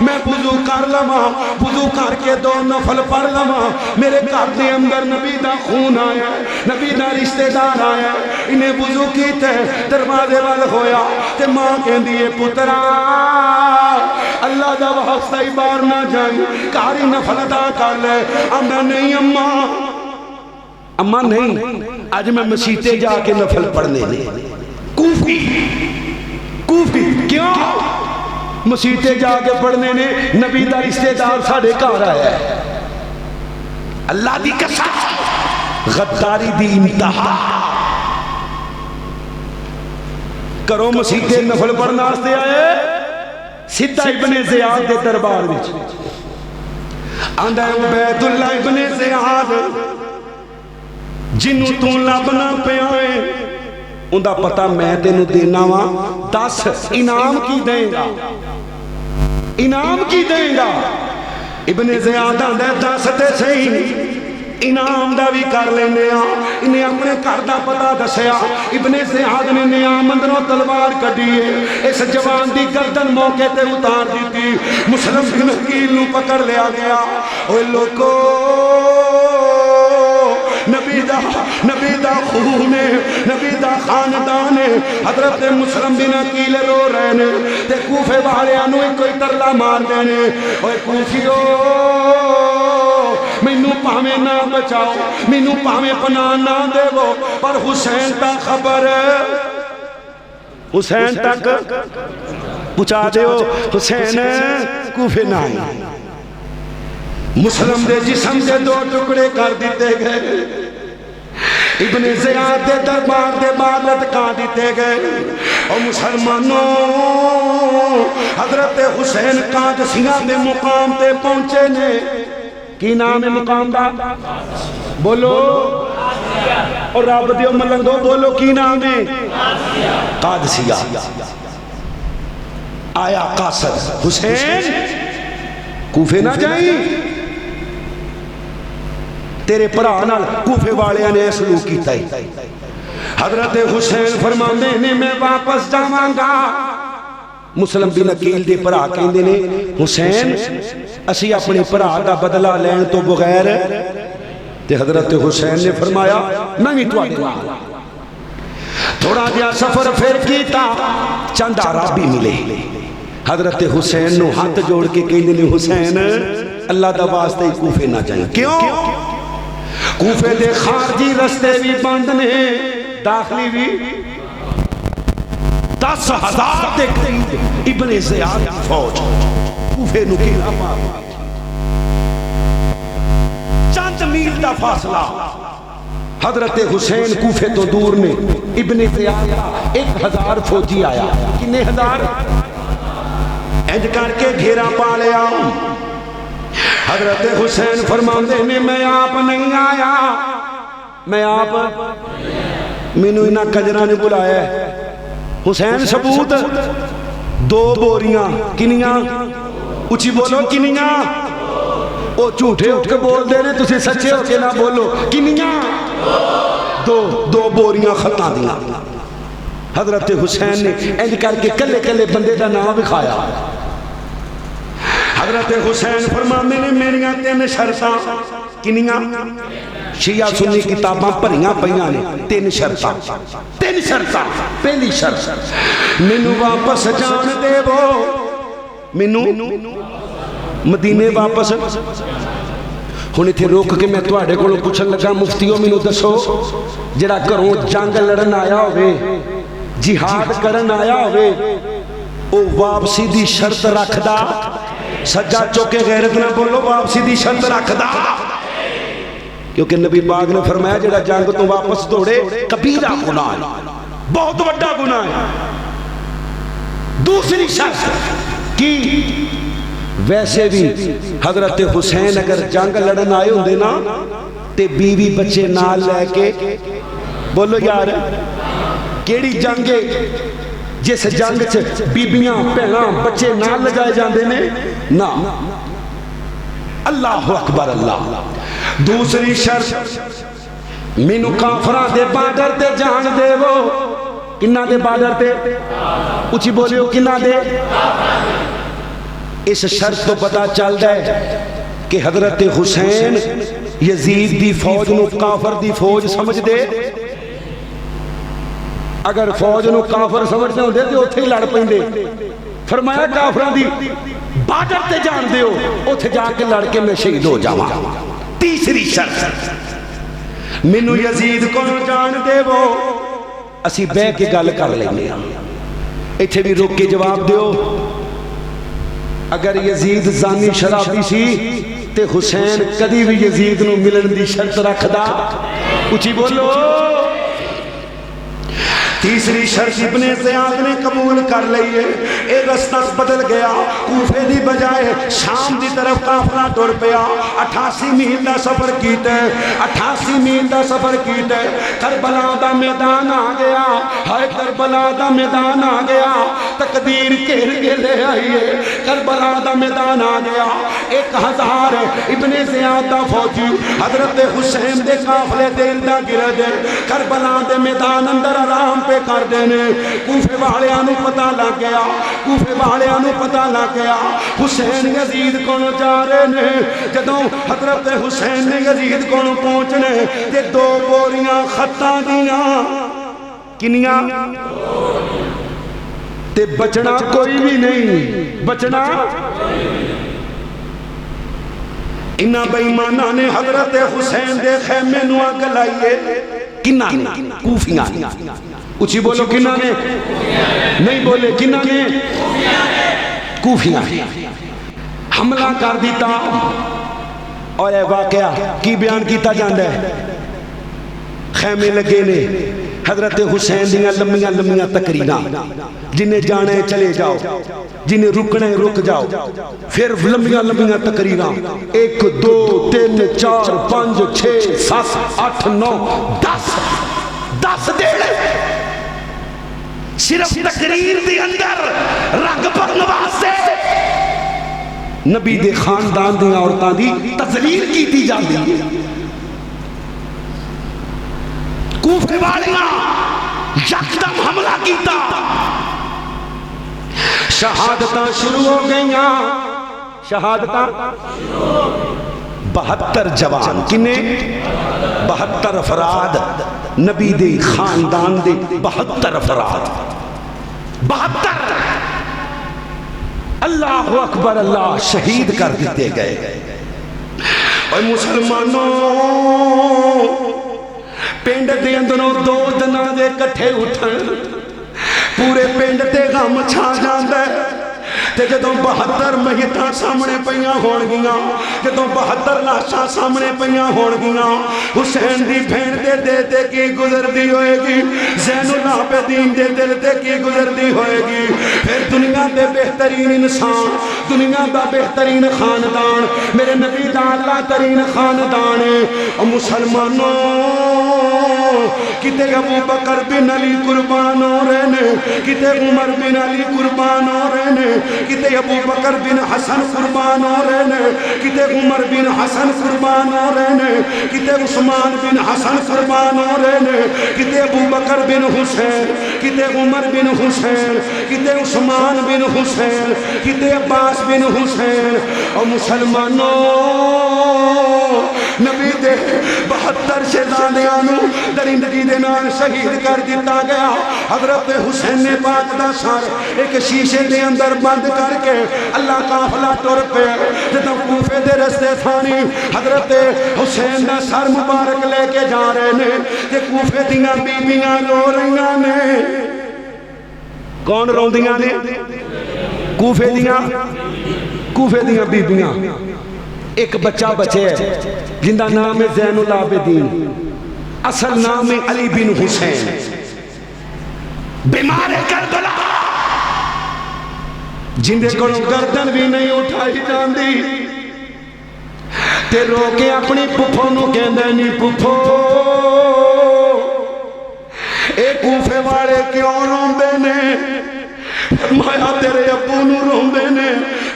میں وضو کر لما وضو کر کے 2 نفل پڑھ لما میرے گھر دے اندر نبی دا خون آیا نبی دا رشتہ دار آیا انہیں وضو کیتے دروازے وال ہویا تے ماں کہن دیئے پترا اللہ دا واسطہ ہی بار نہ جائیں کاری نفل ادا کر لے اماں نہیں اماں نہیں آج میں مسیطے جا کے نفل پڑھنے لے کوفی کیوں مسیطے جا کے پڑھنے نے نبی دا رشتہ دار ساڑھے کار آیا ہے اللہ دی قسم غداری دی انتہا کرو مسیطے نفل پڑھنا آستے آئے سدھا ابن زیاد دے دربار وچ آندہ عبید اللہ ابن زیاد جنوں تو لبنا پہ آئے اندہ پتہ میں تینوں دینا وا 10 انعام کی دیں گا انعام کی دیں گا ابن زیاد آندہ 10 تے صحیح انعام دا بھی کر لینے انہیں اپنے کردہ پتا دسیا ابن زیاد نے نیام اندروں تلوار کڑیے اس جوان دی گردن موقع تے اتار دی تھی مسلم بن عقیل نو پکڑ لیا گیا اوہ لوگو نبی دا خونے نبی دا خاندانے حضرت مسلم بن عقیل رو رہنے تے کوفے والے انوئی کوئی ترلا مار دینے اوہ کوفیو مینو پاویں نہ بچاؤ مینو پاویں پناہ نہ دے وہ پر حسین تا خبر حسین تک پچھا دے ہو حسین کوفے نہ آئی مسلم دے جسم دے 2 ٹکڑے کر دیتے گئے ابن زیاد دے دربار دے بعد لٹکا دیتے گئے اور مسلمانوں حضرت حسین قادسیہ دے مقام تے پہنچے نے کی نام ہے مقام دا بولو اور رب دیو ملنگ دو بولو کی نام ہے قادسیہ آیا قاصد حسین کوفے نہ جائیں، تیرے بھرا نال کوفے والے نے سلوک کیتا ہی۔ حضرت حسین فرماندے نے میں واپس جاواں گا۔ مسلم بن عقیل دے بھرا کہندے نے حسین اسی اپنے بھرا دا بدلہ لین تو بغیر، تے حضرت حسین نے فرمایا میں بھی تواڈے نال۔ تھوڑا جہا سفر پھر کیتا، چند عربی ملے، حضرت حسین نو ہاتھ جوڑ کے کہندے نے حسین اللہ دا واسطے کوفے نہ جائیں۔ کیوں؟ کوفے دے خارجی رستے بھی بند نے، داخلی بھی 10,000 دے قریب ابن زیاد کی فوج کوفے نو گھیرا پا، چند میل دا فاصلہ۔ حضرت حسین کوفے تو دور نے، ابن زیاد 1,000 فوجی آیا، کنے ہزار؟ اینج کر کے گھیرا پا لیا۔ حضرت حسین فرماندے نے میں آپ نہیں آیا، میں آپ مینوں انہاں کجراں نے بلایا ہے۔ حسین ثبوت 2 بوریاں، کنیاں؟ اچھی بولو کنیاں؟ او جھوٹے ہو کے بول دے نے، تسی سچے ہو کے نہ بولو، کنیاں؟ 2 بوریاں خطاں دیاں۔ حضرت حسین نے اینج کر کے کلے کلے بندے دا نام دکھایا۔ حضرت حسین فرماندے نے میریاں 3 شرطاں، کنیاں؟ شیعہ سنی کتاباں پڑھیاں پئیاں نے، 3 شرطاں، 3 شرطاں۔ پہلی شرط مینوں واپس جان دے وہ، مینوں مدینے واپس۔ ہن ایتھے روک کے میں تواڈے کولوں پوچھن لگا مفتیو مینوں دسو جڑا گھروں جنگ لڑن آیا ہوئے، جہاد کرن آیا ہوئے، او واپسی دی شرط رکھدا؟ سجا چوکے غیرت نہ بولو، واپسی دی شرط رکھدا؟ کیونکہ نبی پاک نے فرمایا جڑا جنگ تو واپس دوڑے کبیرہ گناہ ہے، بہت بڑا گناہ ہے۔ دوسری شرط کی؟ ویسے بھی حضرت حسین اگر جنگ لڑن آئے ہوندے نا تے بیوی بچے نال لے کے، بولو یار کیڑی جنگ ہے جس جنگ چ بیبیاں بہناں بچے نال لجائے جاندے نے؟ نا، اللہ اکبر اللہ۔ دوسری شرط مینوں کافراں دے بارڈر تے جان دے وہ، کناں دے بارڈر تے؟ اچھی بولیو کناں دے؟ اس شرط تو پتا چل ہے کہ حضرت حسین یزید دی فوج نو کافر دی فوج سمجھ دے۔ اگر فوج نو کافر سمجھتے ہوندے تے اوتھے ہی لڑ پیندے۔ فرمایا کافراں دی بارڈر تے جان دیو، اوتھے جا کے لڑ کے میں شہید ہو جاواں۔ تیسری شرط مینوں یزید کو جان دے وہ، اسی بہ کے گل کر لینے ہاں۔ ایتھے بھی روک کے جواب دیو، اگر یزید زانی شرابی سی تے حسین کدی بھی یزید نو ملن دی شرط رکھدا؟ اچھی بولو۔ تیسری شرط ابن زیاد نے قبول کر لئیے، اے رستہ بدل گیا، کوفے دی بجائے شام دی طرف قافلہ ٹر پیا۔ 88 میل دا سفر کیتے، 88 میل دا سفر کیتے، کربلا دا میدان آ گیا، ہائے کربلا دا میدان آ گیا، تقدیر گھیر کے لے آئیے، کربلا دا میدان آ گیا۔ 1000 ابن زیاد دا فوجی حضرت حسین دے قافلے دے اردہ گرد کربلا دے میدان اندر آرام پہ کر دینے۔ کوفے والیاں نو پتہ لگ گیا، کوفے والیاں نو پتہ لگ گیا حسین یزید کو جا رہے نے۔ جدوں حضرت حسین نے یزید کو پہنچنے تے 2 بوریاں خطاں دیاں، کنیاں؟ تے بچنا کوئی بھی نہیں، بچنا۔ انہاں بے ایماناں نے حضرت حسین دے خیمے نو اگ لائیے۔ کنہ نے؟ کوفیاں نے۔ اچھی بولو کنہ نے؟ نہیں بولے کنہ نے؟ کوفیاں نے حملہ کر دیتا۔ اور اے واقعہ کی بیان کیتا جاندہ ہے؟ خیمے لگے نے، حضرت حسین دیاں لمبیاں لمبیاں تقریراں، جنہیں جانے چلے جاؤ، جنہیں رکنے رک جاؤ، پھر لمبیاں لمبیاں تقریراں، 1 2 3 4 5 6 7 8 9 10 10 دیڑ صرف تقریر دی اندر رنگ بھرن واسطے نبی دے خاندان دی عورتاں دی تذلیل کیتی جاندی ہے. کوفے والیاں یکدم حملہ کیتا، شہادتاں شروع ہو گئیاں. شہادتاں 72 جوان کنے 72 افراد نبی دے خاندان دے 72 افراد 72 اللہ اکبر اللہ شہید کر دیتے گئے. اور مسلمانوں پنڈ دے اندروں 2 دنوں دے کٹھے اٹھن پورے پنڈ تے غم چھا جاندا ہے. تے جدوں 72 میتاں سامنے پیاں ہون گیاں، جدوں 72 لاشاں سامنے پیاں ہون گیاں، حسین دی بہن دے دل تے کی گزردی ہوئے گی، زین العابدین دے دل تے کی گزردی ہوئے گی. پھر دنیا دے بہترین انسان، دنیا دا بہترین خاندان، میرے نبی دا اللہ ترین خاندان ہے. اور مسلمانوں کتے ابو بکر بن علی قربان ہو رہے نے، کتے عمر بن علی قربان ہو رہے نے، کتے ابو بکر بن حسن قربان ہو رہے نے، کتے عمر بن حسن قربان ہو رہے نے، کتے عثمان بن حسن قربان ہو رہے نے، کتے ابو بکر بن حسین، کتے عمر بن حسین، کتے عثمان بن حسین، کتے عباس بن حسین. اور مسلمانوں نبی دے 72 شہزادیاں درندگی دے نال شہید کر دیتا گیا. حضرت حسین پاک دا سر ایک شیشے دے اندر بند کر کے اللہ قافلہ ٹر پے. جدوں کوفے دے رستے تھانی حضرت حسین دا سر مبارک لے کے جا رہے نے تے کوفے دیاں بیبیاں رو رہیاں نے. کون روندیاں نے؟ کوفے دیاں بیبیاں. ایک بچہ بچے ہے جن کا نام ہے زین العابدین، اصل نام ہے علی بن حسین. بیمار کربلا جن دے کولوں گردن بھی نہیں اٹھائی جاندی تے رو کے اپنی پھپھو نو کہندے نہیں پھپھو اے کوفے والے کیوں روندے نے؟ فرمایا تیرے ابو نو روندے نے.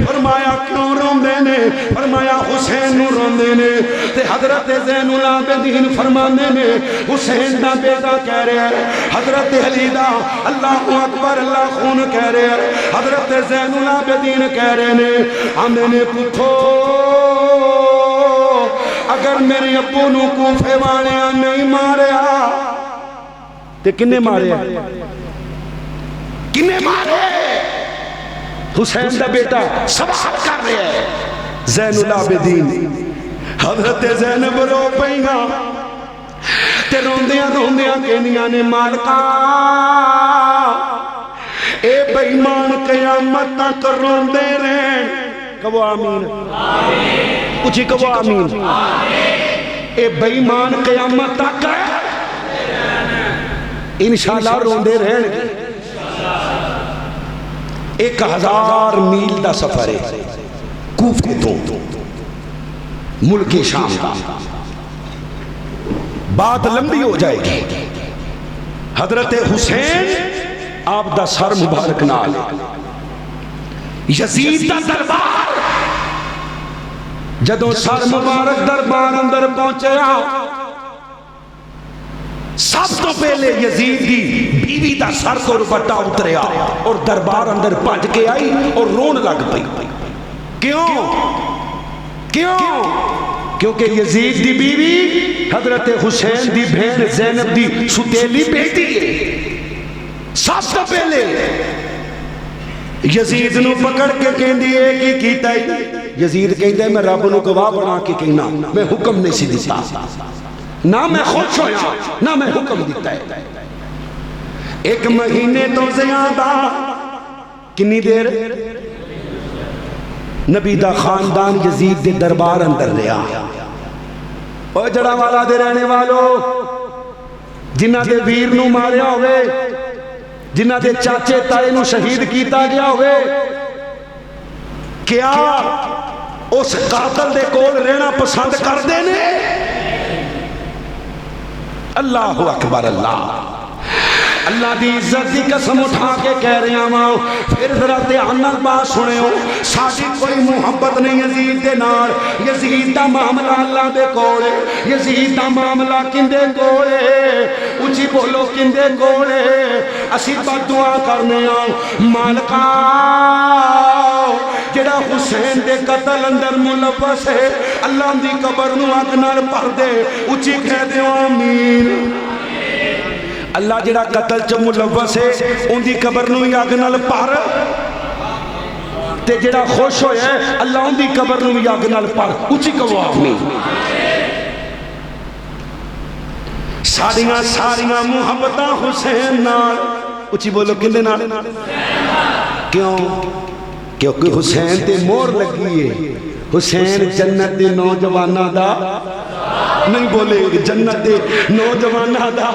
فرمایا کیوں روندے نے؟ فرمایا حسین نو روندے نے. تے حضرت زین العابدین فرمانے نے حسین دا بیٹا کہہ رہے ہیں، حضرت علی دا اللہ اکبر اللہ خون کہہ رہے ہیں. حضرت زین العابدین کہہ رہے نے آندے نے پتھو اگر میرے ابو نو کوفے والیاں نہیں ماریا تے کنے ماریا؟ کنے مارے؟ حسین دا بیٹا سوال کر رہے ہیں. زین العابدین حضرت زینب رو پئیاں تے روندیاں روندیاں کہندیاں نے مالکا اے بے ایمان قیامت تک روندے رہن. کہو آمین. کچھ کہو آمین. اے بے ایمان قیامت تک انشاءاللہ روندے رہن گے. 1000 میل دا سفر ہے کوفے تو ملک شام کا. بات لمبی ہو جائے گی. حضرت حسین آپ دا سر مبارک نال یزید دا دربار جدوں سر مبارک دربار اندر پہنچیا سب تو پہلے یزید دی بیوی دا سر تو ربٹا اتریا اور دربار اندر پھج کے آئی اور رون لگ پئی. کیوں؟ کیونکہ یزید دی بیوی حضرت حسین دی بہن زینب دی ستیلی بیٹی ہے. سب تو پہلے یزید نو پکڑ کے کہندی ہے کہ کیتا ہے. یزید کہندا ہے میں رب نو گواہ بنا کے کہنا میں حکم نہیں سی دیتا، نہ میں خود ہویا نہ میں حکم دیتا ہے. 1 مہینے تو زیادہ کنی دیر نبی دا خاندان یزید دے دربار اندر لیا. اور جڑا والا دے رہنے والو جنہ دے ویر نو ماریا ہوئے، جنہ دے چاچے تائے نو شہید کیتا گیا ہوئے، کیا اس قاتل دے کول رہنا پسند کر دینے؟ اللہ اکبر اللہ. اللہ دی عزت دی قسم اٹھا کے کہہ رہے ہیں پھر ذرا دھیان نال بات سنو ساڈی کوئی محبت نہیں یزید دے نال یزید دا معاملہ اللہ دے کول ہے یزید دا معاملہ کندے کول ہے اونچی بولو کندے کول ہے اسی بد دعا کرنے مالکا جڑا حسین دے قتل اندر ملوث ہے اللہ دی قبر نو اگ نال بھر دے اونچی کہہ دے آمین اللہ جڑا قتل چ ملوث ہے ان دی قبر نو اگ نال بھر تے جڑا خوش ہویا ہے اللہ ان دی قبر نو اگ نال بھر اونچی کہو آمین ساریاں محبتاں حسین نال اونچی بولو کندے نال کیوں کیونکہ حسین تے مور لگی ہے حسین جنت دے نوجواناں دا نہیں بولے جنت دے نوجواناں دا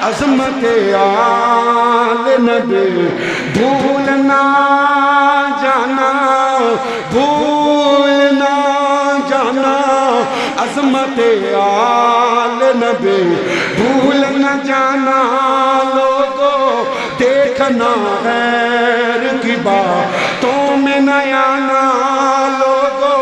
عظمت آل نبی بھولنا جانا بھولنا جانا عظمت آل نبی بھولنا جانا لوگوں دیکھنا غیر کی باتوں میں نہ آنا لوگوں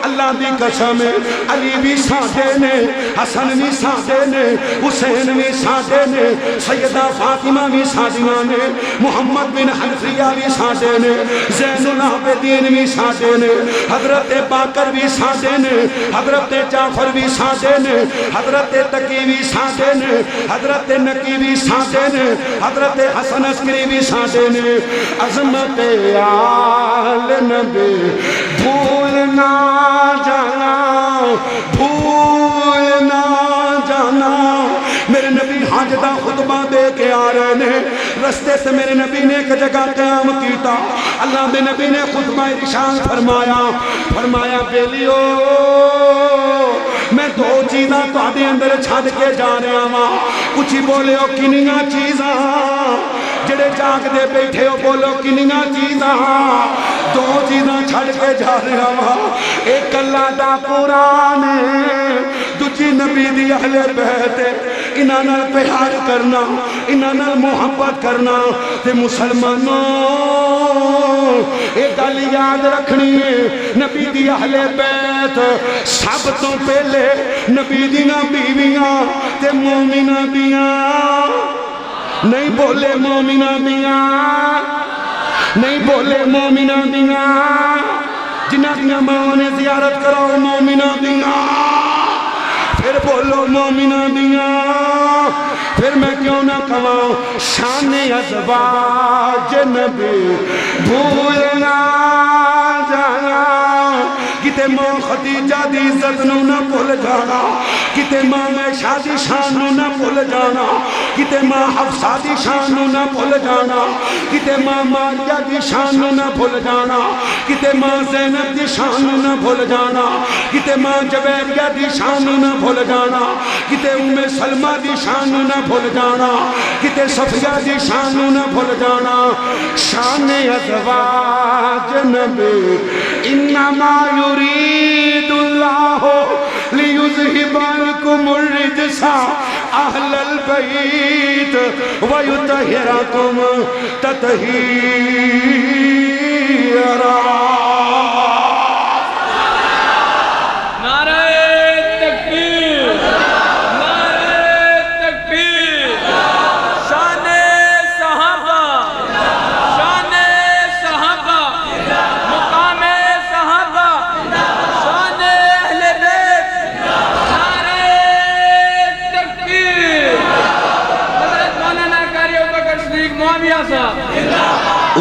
اللہ دی قسم علی بھی ساڈے نے حسن بھی ساڈے نے حسین بھی ساڈے نے سیدہ فاطمہ بھی ساڈیاں نے محمد بن حنفیہ بھی ساڈے نے زین العابدین بھی ساڈے نے حضرت باقر بھی ساڈے نے حضرت جعفر بھی ساڈے نے حضرت تقی بھی ساڈے نے حضرت نقی بھی ساڈے نے حضرت حسن عسکری بھی ساڈے نے عظمت آل نبی بھولنا جانا بھولنا جانا میرے نبی حج دا خطبہ دے کے آ رہے نے رستے سے میرے نبی نے ایک جگہ قیام کیتا اللہ دے نبی نے خطبہ ارشاد فرمایا بیلیو میں دو چیزاں تہاڈے اندر چھڈ کے جا رہا ہاں کچھ بولو کنیاں چیزاں جڑے جاگ دے بیٹھے ہو بولو کنیاں چیزاں دو چیزاں چھڑ کے جا رہا ہاں ایک اللہ دا قرآن دوجی نبی دی اہل بیت انہاں نال پیار کرنا انہاں نال محبت کرنا تے مسلمانوں ایک گل یاد رکھنی ہے نبی دی اہل بیت سب تو پہلے نبی دیاں بیویاں تے مومناں دیاں نہیں بولے مومنہ دیاں نہیں بولے مومنہ دیاں جنہ دیاں ماں نے زیارت کرو مومنہ دیاں پھر بولو مومنہ دیاں پھر میں کیوں نہ کہاں شان ازواج نبی بھولنا جانا کتے ماں خدیجہ دی عزت نو نہ بھول جانا کتے ماں میں شادی شان نو نہ بھول جانا کتے ماں حفصہ دی شان نو نہ بھول جانا کتے ماں ماریہ دی شان نو نہ بھول جانا کتے ماں زینب دی شان نو نہ بھول جانا کتے ماں جویریہ دی شان نو نہ بھول جانا کتے ام سلمہ دی شان نو نہ بھول جانا کتے صفیہ دی شان نو نہ بھول جانا شان ازواج نبی انما یرید اللہ لیذہب عنکم الرجس اہل البیت ویطہرکم تطہیرا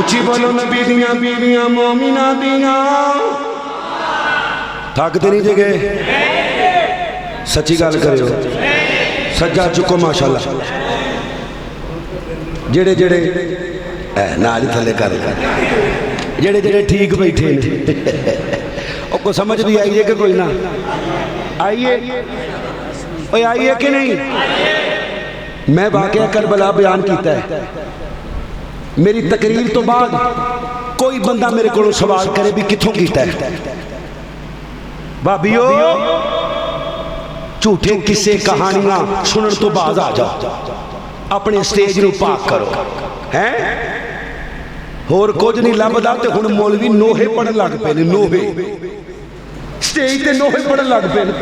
اچھی بولو نبی دیاں بیویاں مومنہ دیاں تھاکتے نہیں جگہ سچی گال کرے ہو سجا چکو ماشاءاللہ جڑے جڑے نالی تھلے کر جڑے جڑے ٹھیک بیٹھے او کو سمجھ بھی آئیے کہ کوئی نہ آئیے اوہ آئیے کہ نہیں میں واقعہ کربلا بیان کیتا ہے میری تقریر تو بعد کوئی بندہ میرے کو سوال کرے بھی کتھوں کیتا ہے بابیو جھوٹے کسے کہانیاں سنن تو باز آ جاؤ اپنے سٹیج نو پاک کرو ہیں اور کچھ نہیں لبدا تے ہن مولوی نوہے پڑھن لگ پے نے نوہے سٹیج تے نوہے پڑھن لگ پے نے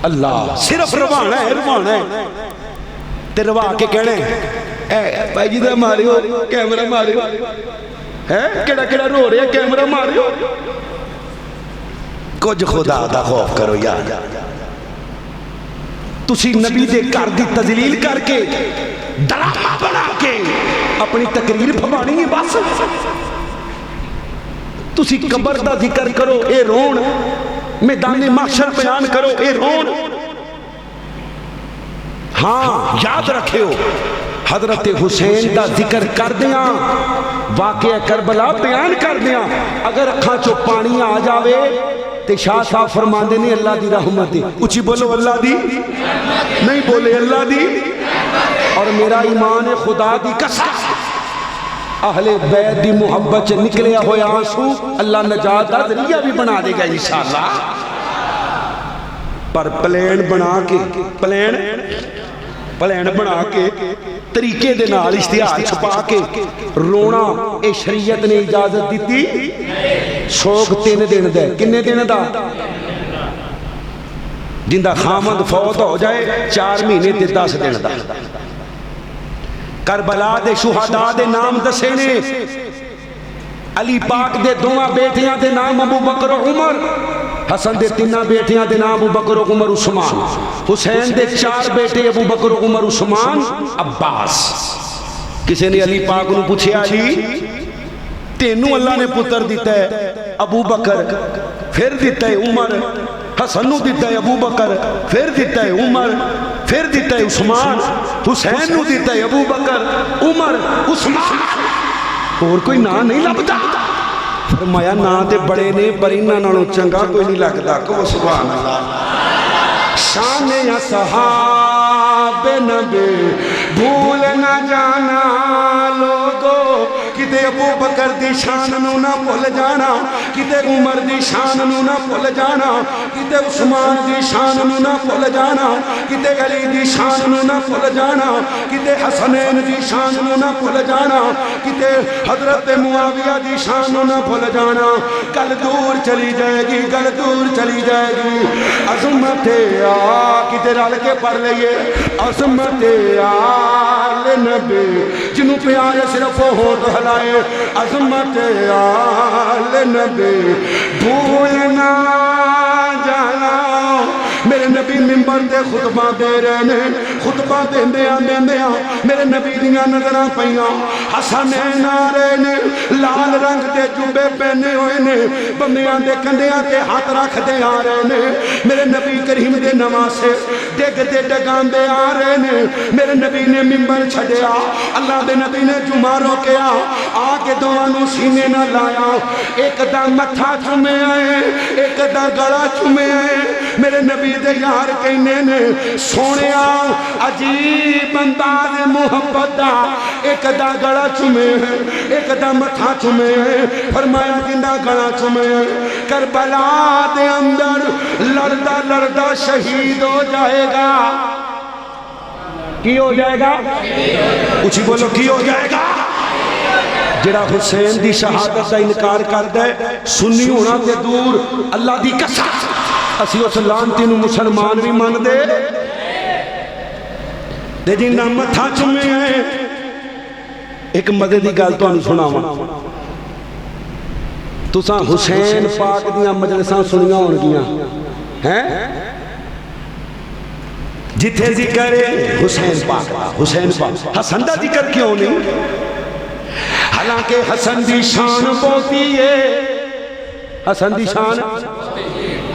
اللہ صرف روانا ہے تے روا کے کہنا اے بھائی جی ذرا ماریو کیمرہ ماریو ہے کیڑا رو رہا کیمرہ ماریو کچھ خدا دا خوف کرو یار تسی نبی دے گھر دی تذلیل کر کے ڈرامہ بنا کے اپنی تقریر پھوانی ہے بس تسی قبر دا ذکر کرو اے رون میدان محشر بیان کرو اے رون ہاں یاد رکھے ہو حضرت حسین دا ذکر کر دیاں واقعہ کربلا بیان کر دیاں اگر اکھاں چو پانی آ جاوے تے شاہ صاحب فرماندے نے اللہ دی رحمت دی اچھی بولو اللہ دی نہیں بولے اللہ دی اور میرا ایمان خدا دی قسم اہل بیت دی محبت سے نکلے ہوئے آنسو اللہ نجات دا ذریعہ بھی بنا دے گا انشاءاللہ پر پلین بنا کے طریقے دے نال اشتہار چھپا کے رونا اے شریعت نے اجازت دیتی سوگ 3 دن دے کنے دن دا جندہ خامد فوت ہو جائے 4 مہینے تے 10 دن دا کربلا دے شہداء دے نام دسے نے علی پاک دے 2 بیٹیاں دے نام ابو بکر و عمر حسن دے 3 بیٹیاں دے نام ابو بکر و عمر عثمان حسین دے 4 بیٹے ابو بکر و عمر عثمان عباس کسی نے علی پاک نو پوچھے علی تینوں اللہ نے پتر دیتا ہے ابو بکر پھر دیتا ہے عمر حسن نو دیتا ہے ابو بکر پھر دیتا ہے عمر پھر دیتا ہے عثمان حسین نو دیتا ہے ابو بکر عمر عثمان اور کوئی نا نہیں لبدا فرمایا نا تے بڑے نے پر انہاں نالوں چنگا کوئی نہیں لگدا کہ سبحان اللہ شان اصحاب نبی بھول نہ جانا لوگو کتے ابو بکر دی شان نو نہ بھول جانا کتے عمر دی شان نو نہ بھول جانا کتے عثمان دی شان نو نہ بھول جانا کتے علی دی شان نو نہ بھول جانا کتے حسنین دی شان نو نہ بھول جانا کتے حضرت معاویہ دی شان نو نہ بھول جانا کل دور چلی جائے گی کل دور چلی جائے گی عظمت کتے رل کے پڑھ لئیے عظمت آل نبی جنہوں پیارے صرف ہوت ہلائے عظمت آل نبی بھولنا جانا میرے نبی ممبر دے خطبہ دے رہنے خطبہ دے دیا میرے نبی دیاں نظرہ پہیاں حسنین آ رہے نے لال رنگ دے جبے پہنے ہوئے نے بندیاں دے کندیاں تے ہاتھ رکھ دے آ رہے نے میرے نبی کریم دے نواسے ڈگ دے ڈگان دے آ رہے نے میرے نبی نے ممبر چھڑیا اللہ دے نبی نے جمعہ روکیا آگے دوانوں سینے نہ لایا ایک دا متھا چمے آئے ایک دا گڑا چمے آئے میرے نبی دے یار کہنے نے سونیا عجیب انداز محبت دا ایک دا گڑا چمے ایک دا متھا چمے فرمایا گندا گڑا چمے کربلا دے اندر لڑدا لڑدا شہید ہو جائے گا کی ہو جائے گا کچھ بولو کی ہو جائے گا جڑا حسین دی شہادت دا انکار کر دے سنی ہونا تے دور اللہ دی قسم اسی اس لانتی نو مسلمان بھی مان دے دے جنہ متھا چمے ہیں ایک مدد دی گل تو انہوں سناواں تو ساں حسین پاک دیاں مجلساں سنیاں ہون گیاں ہیں جتھے ذکر حسین پاک حسن دا ذکر کیوں نہیں حالانکہ حسن دی شان بہتی ہے حسن دی شان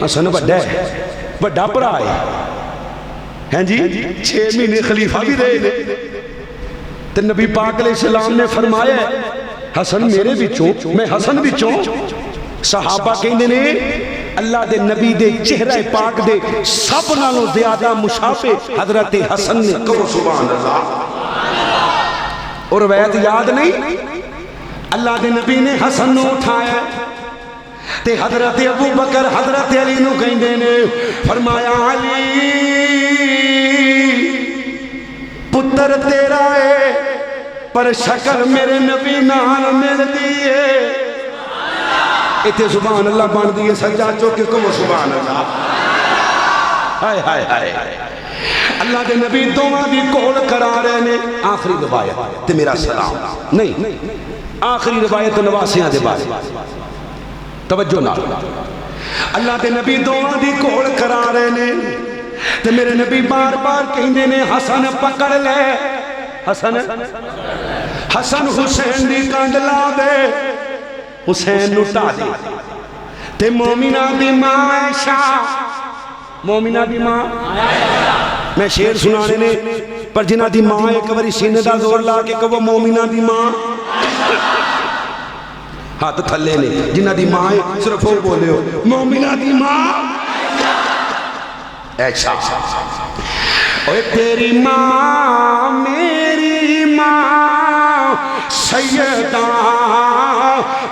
حسن بڑا پرا ہے جی 6 مہینے خلیفہ بھی رہے تو نبی پاک علیہ السلام نے فرمایا حسن میرے بچوں میں حسن بچوں صحابہ کہنے نے اللہ دے نبی دے چہرہ پاک دے سب نالوں زیادہ مشابہ حضرت حسن نے کہو سبحان اللہ اور روایت یاد نہیں اللہ دے نبی نے حسن نو اٹھایا تے حضرت ابو بکر حضرت علی نو کہندے نے فرمایا علی پر شکل میرے نبی نال مل دیئے اتنے سبحان اللہ بن دیئے سجا چوکے کو سبحان اللہ ہائے ہائے ہائے اللہ دے نبی دوہاں دی کول کرا رہے نے آخری روایت تے میرا سلام نہیں آخری روایت نواسیاں دے بارے توجہ نہ اللہ دے نبی دوہاں دی کول کرا رہے نے تے میرے نبی بار بار کہندے نے حسن پکڑ لے حسن حسین دی کنڈ لا دے حسین نٹا دے تے مومنہ دی ماں عائشہ مومنہ دی ماں میں شیر سنانے نے پر جنہ دی ماں ایک باری سینے دا زور لا کے کہو مومنہ دی ماں ہاتھ تھلے نے جنہ دی ماں صرف وہ بولے ہو مومنہ دی ماں ایسا اوہ تیری ماں میری ماں سیدہ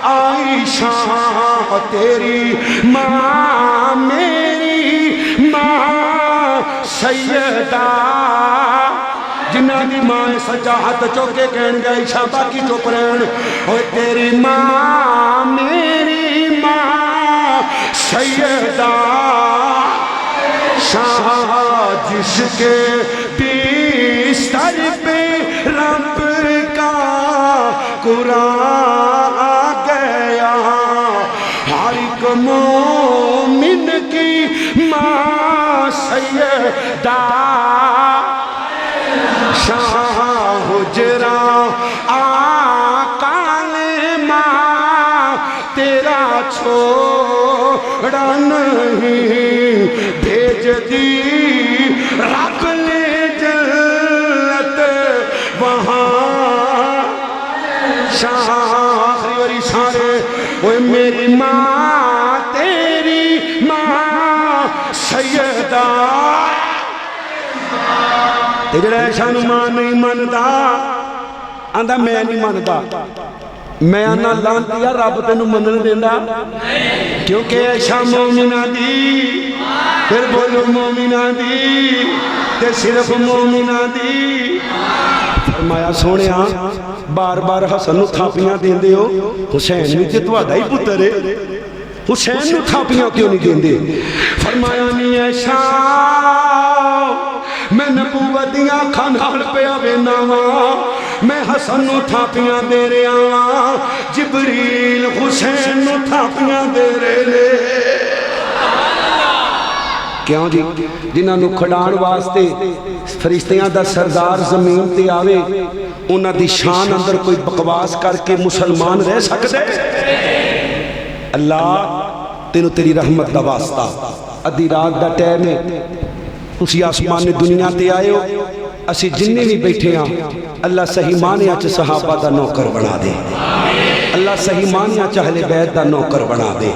عائشہ تیری ماں میری ماں سیدہ جنہ دی ماں سجا ہاتھ چوکے کہن گے عائشہ باقی چپ رہن اوہ تیری ماں میری ماں سیدہ شاہ جس کے بستر پہ رب کا قرآن آ گیا ہر ایک مومن کی ماں سیدہ شاہ حجرہ آقا نے ماں تیرا چھوڑا نہیں بھیج دی رب نے جنت وہاں شاہ آخری وری سارے اوہ میری ماں تیری ماں سیدہ تے جڑا ایشا نو ماں نہیں ماندا آندا میں نہیں ماندا میں آنا لانتیا رب تینو منن دیندا کیونکہ ایشا مومنہ دی پھر بولو مومنہ دی تے صرف مومنہ دی فرمایا سونیا بار بار حسن نو تھاپیاں دیندے ہو حسین بھی تے تہاڈا ہی پتر ہے حسین نو تھاپیاں کیوں نہیں دیندے فرمایا نہیں ایشا میں نبوتیاں کھانال پہ آوینا ماں میں حسن نو تھاپیاں دے رہا ماں جبریل حسین نو تھاپیاں دے رہے کیوں جی جنہاں نو کھڑان واسطے فرشتیاں دا سردار زمین تے آوے انہاں دی شان اندر کوئی بکواس کر کے مسلمان رہ سکتے اللہ تینو تیری رحمت دا واسطہ ادھی رات دا ٹائم ہے اسی آسمان نے دنیا تے آئے ہو اسی جننے بھی بیٹھے ہیں اللہ صحیح مانیا چھ صحابہ دا نوکر بنا دے اللہ صحیح مانیا چھ اہل بیت دا نوکر بنا دے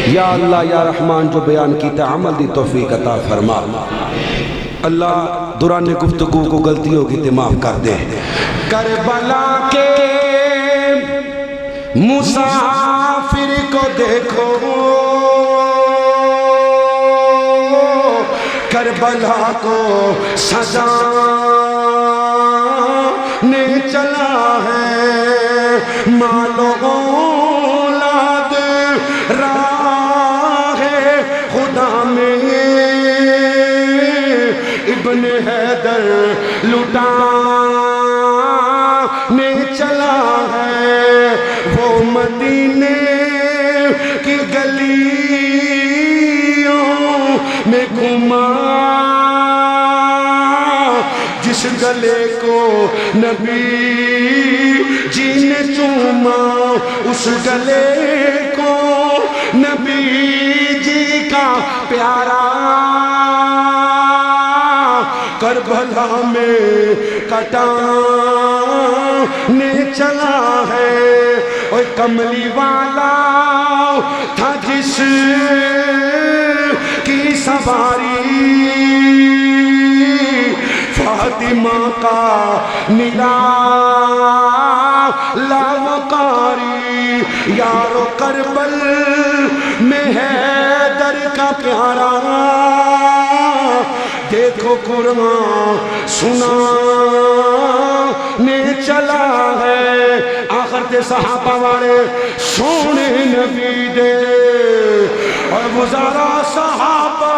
یا اللہ یا رحمان جو بیان کیتا عمل دی توفیق عطا فرما اللہ دوران گفتگو کو غلطی ہوگی تے معاف کر دے کربلا کے مسافر کو دیکھو کربلا کو سجانے چلا ہے مال و اولاد راہ خدا میں ابن حیدر لٹانے چلا ہے وہ مدینے کی گلیوں میں گھما جس گلے کو نبی جی نے چوما اس گلے کو نبی جی کا پیارا کربلا میں کٹانے چلا ہے اور کملی والا تھا جس کی سواری فاطمہ کا نلا لاوکاری یارو کربل میں حیدر کا پیارا دے دیکھو قرآن سنا نے چلا ہے آخر تے صحابہ والے سونے نبی دے اور گزارا صحابہ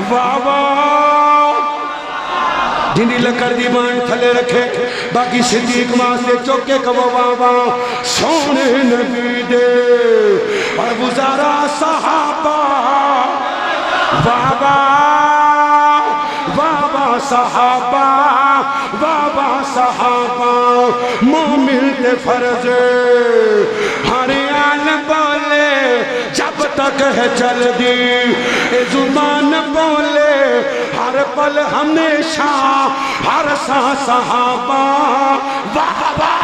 واہ واہ جنہی لکڑ دی بان تھلے رکھے باقی صدیق واسطے چوکے کبو واہ واہ سونے نبی دے اور گزارا صحابہ واہ واہ صحابہ بابا صحابہ مومن تے فرض ہر آن بولے جب تک ہے چل دی اے زبان بولے ہر پل ہمیشہ ہر سا صحابہ بابا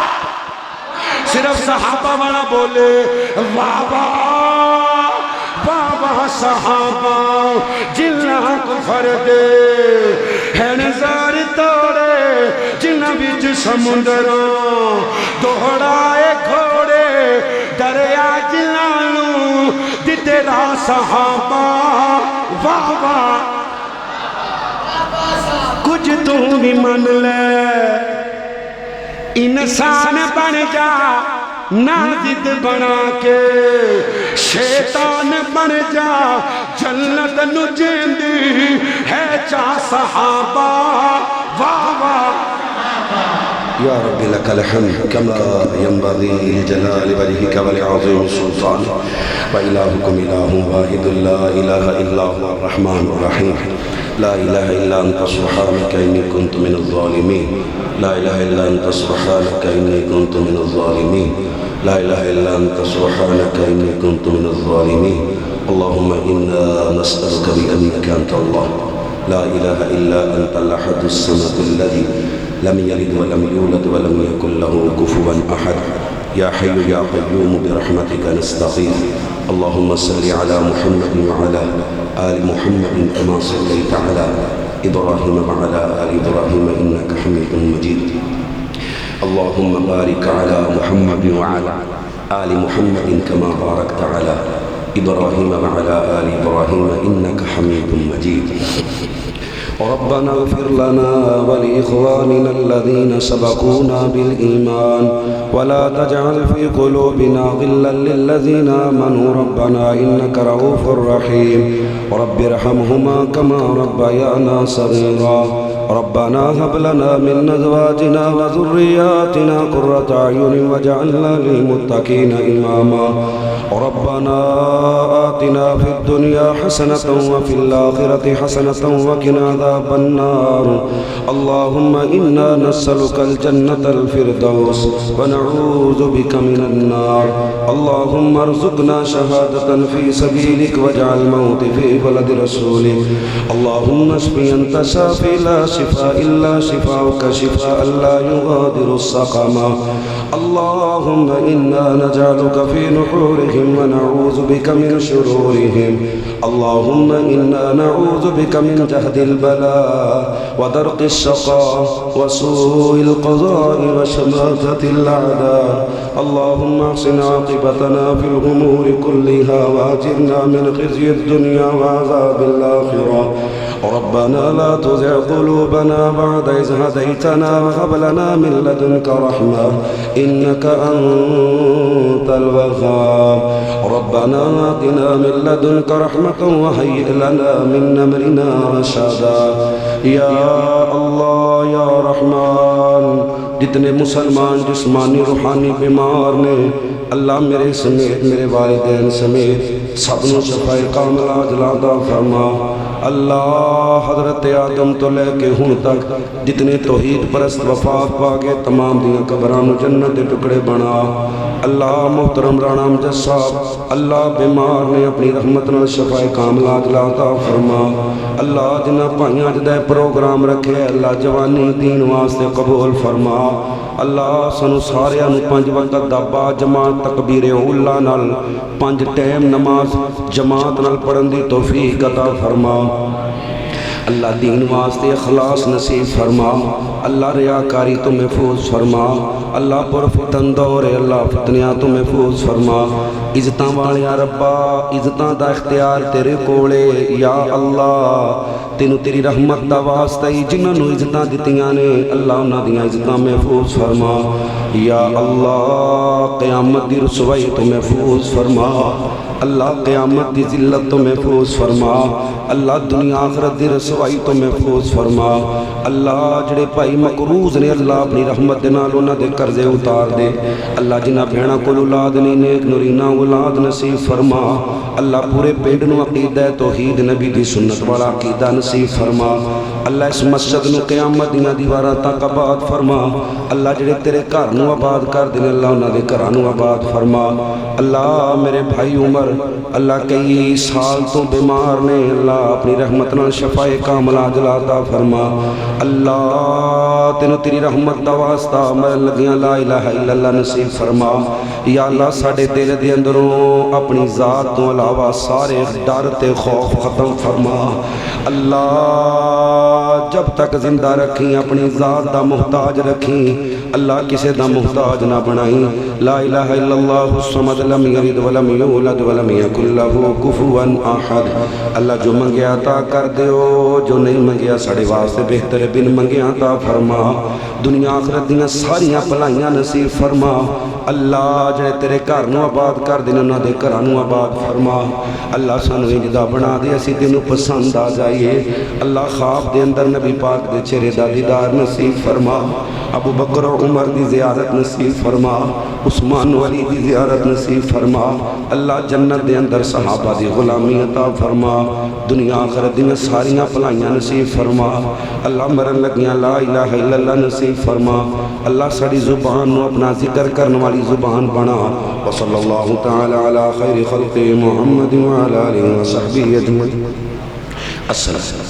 صرف صحابہ والا بولے بابا بابا صحابہ جنہ کو فردے ہے نظر توڑے جنہ بیچ سمندروں دوڑائے گھوڑے دریا جلالوں دی تیرا صحابہ بابا کچھ تو بھی من لے انسان بن جا نازد بنا کے شیطان بن جا جنت نجین دی ہے چا صحابہ واہ واہ یا رب لک الحمد کما ينبغي جلال وجهك ولعظيم سلطانك وإلهكم إله واحد لا إله إلا هو الرحمن الرحيم لا إله إلا أنت سبحانك إني كنت من الظالمين لا إله إلا أنت سبحانك إني كنت من الظالمين لا إله إلا أنت سبحانك إني كنت من الظالمين اللهم إنا نسألك بأنك أنت الله لا إله إلا أنت الأحد الصمد الذي لم يلد ولم يولد ولم يكن له كفوا أحد يا حي يا قيوم برحمتك نستغيث اللهم صل على محمد وعلى آل محمد كما صليت على إبراهيم وعلى آل إبراهيم إنك حميد مجيد اللهم بارك على محمد وعلى آل محمد كما باركت على إبراهيم وعلى آل إبراهيم إنك حميد مجيد ربنا اغفر لنا ولإخواننا الذين سبقونا بالإيمان ولا تجعل في قلوبنا غلا للذين آمنوا ربنا إنك رؤوف رحيم رب ارحمهما كما ربيانا صغيرا ربنا هب لنا من أزواجنا وذرياتنا قرة أعين واجعلنا للمتقين إماما ربنا آتنا في الدنيا حسنة وفي الآخرة حسنة وقنا عذاب النار اللهم إنا نسألك الجنة الفردوس ونعوذ بك من النار اللهم ارزقنا شهادة في سبيلك واجعل الموت في بلد رسولك اللهم اشف أنت شافي لا شفاء إلا شفاءك شفاء لا يغادر السقما اللهم إنا نجعلك في نحورهم ونعوذ بك من شرورهم اللهم إنا نعوذ بك من جهد البلاء ودرق الشقاء وسوء القضاء وشماتة الأعداء اللهم احسن عاقبتنا في الأمور كلها وأجرنا من خزي الدنيا وعذاب الآخرة ربنا لا تزغ قلوبنا بعد إذ هديتنا وهب لنا من لدنك رحمة إنك أنت الوهاب ربنا آتنا من لدنك رحمة وهيئ لنا من أمرنا رشدا یا اللہ یا رحمان جتنے مسلمان جسمانی روحانی بیمار نے اللہ میرے سمیت میرے والدین سمیت سب نو شفاء کامل عاجل عطا فرما اللہ حضرت آدم تو لے کے ہن تک جتنے توحید پرست وفات پا کے تمام دیاں قبران جنت ٹکڑے بنا اللہ محترم رانا امجد صاحب اللہ بیمار نے اپنی رحمت نال شفاء کامل عاجل عطا فرما اللہ جنہ پائیاں جدہ پروگرام رکھے اللہ جوانی دین واسطے قبول فرما اللہ سنو سارے انو 5 وقت دبا جماعت تکبیر اولا نال 5 ٹیم نماز جماعت نال پڑھن دی توفیق عطا فرما اللہ دین واسطے اخلاص نصیب فرما اللہ ریاکاری تو محفوظ فرما اللہ پر فتن دور اللہ فتنیاں تو محفوظ فرما عزتاں والیا ربا عزتاں دا اختیار تیرے کولے یا اللہ تینوں تیری رحمت دا واسطہ ہی جنہاں نو عزتاں دتیاں نے اللہ انہاں دیاں عزتاں محفوظ فرما یا اللہ قیامت دی رسوائی تو محفوظ فرما اللہ قیامت دی ذلت تو محفوظ فرما اللہ دنیا آخرت دی رسوائی تو محفوظ فرما اللہ جڑے بھائی مقروض نے اللہ اپنی رحمت دے نال انہاں دے قرضے اتار دے اللہ جنہاں بھیڑاں کول اولاد نہیں نیک نورینہ اولاد نصیب فرما اللہ پورے پنڈ نو عقیدہ توحید نبی دی سنت والا عقیدہ نصیب فرما اللہ اس مسجد نو قیامت دیاں دیواراں تک آباد فرما اللہ جڑے تیرے گھر نو آباد کر دے اللہ انہاں دے گھراں نو آباد فرما اللہ میرے بھائی عمر اللہ کئی سال تو بیمار نے اللہ اپنی رحمت نال شفاء کاملہ عاجلہ عطا فرما اللہ تینوں تیری رحمت دا واسطہ مرن لگیاں لا الہ الا اللہ نصیب فرما یا اللہ ساڈے دل دے اندروں اپنی ذات تو علاوہ سارے ڈر تے خوف ختم فرما اللہ جب تک زندہ رکھیں اپنی ذات دا محتاج رکھیں اللہ کسے دا محتاج نہ بنائیں لا الہ الا اللہ الصمد لم یلد ولم یولد ولم یکن لہ کفوا احد اللہ جو منگیا عطا کر دیو جو نہیں منگیا ساڈے واسطے بہتر بن منگیا عطا فرما دنیا آخرت دیاں ساریاں بھلائیاں نصیب فرما اللہ جڑے تیرے گھر نو آباد کر دین انہاں دے گھراں نو آباد فرما اللہ سانو انجدا بنا دے اسی تینوں پسند آ جائیے اللہ خواب دے اندر نبی پاک دے چہرے دا دیدار نصیب فرما ابو بکر و عمر دی زیارت نصیب فرما عثمان و علی دی زیارت نصیب فرما اللہ جنت دے اندر صحابہ دی غلامی عطا فرما دنیا آخرت دی ساریاں بھلائیاں نصیب فرما اللہ مرن لگیاں لا الہ الا اللہ نصیب فرما اللہ ساری زبان نو اپنا ذکر کرنے والی زبان بنا وصلی اللہ تعالی علی خیر خلق محمد وعلی آلہ وصحبہ اجمعین السلام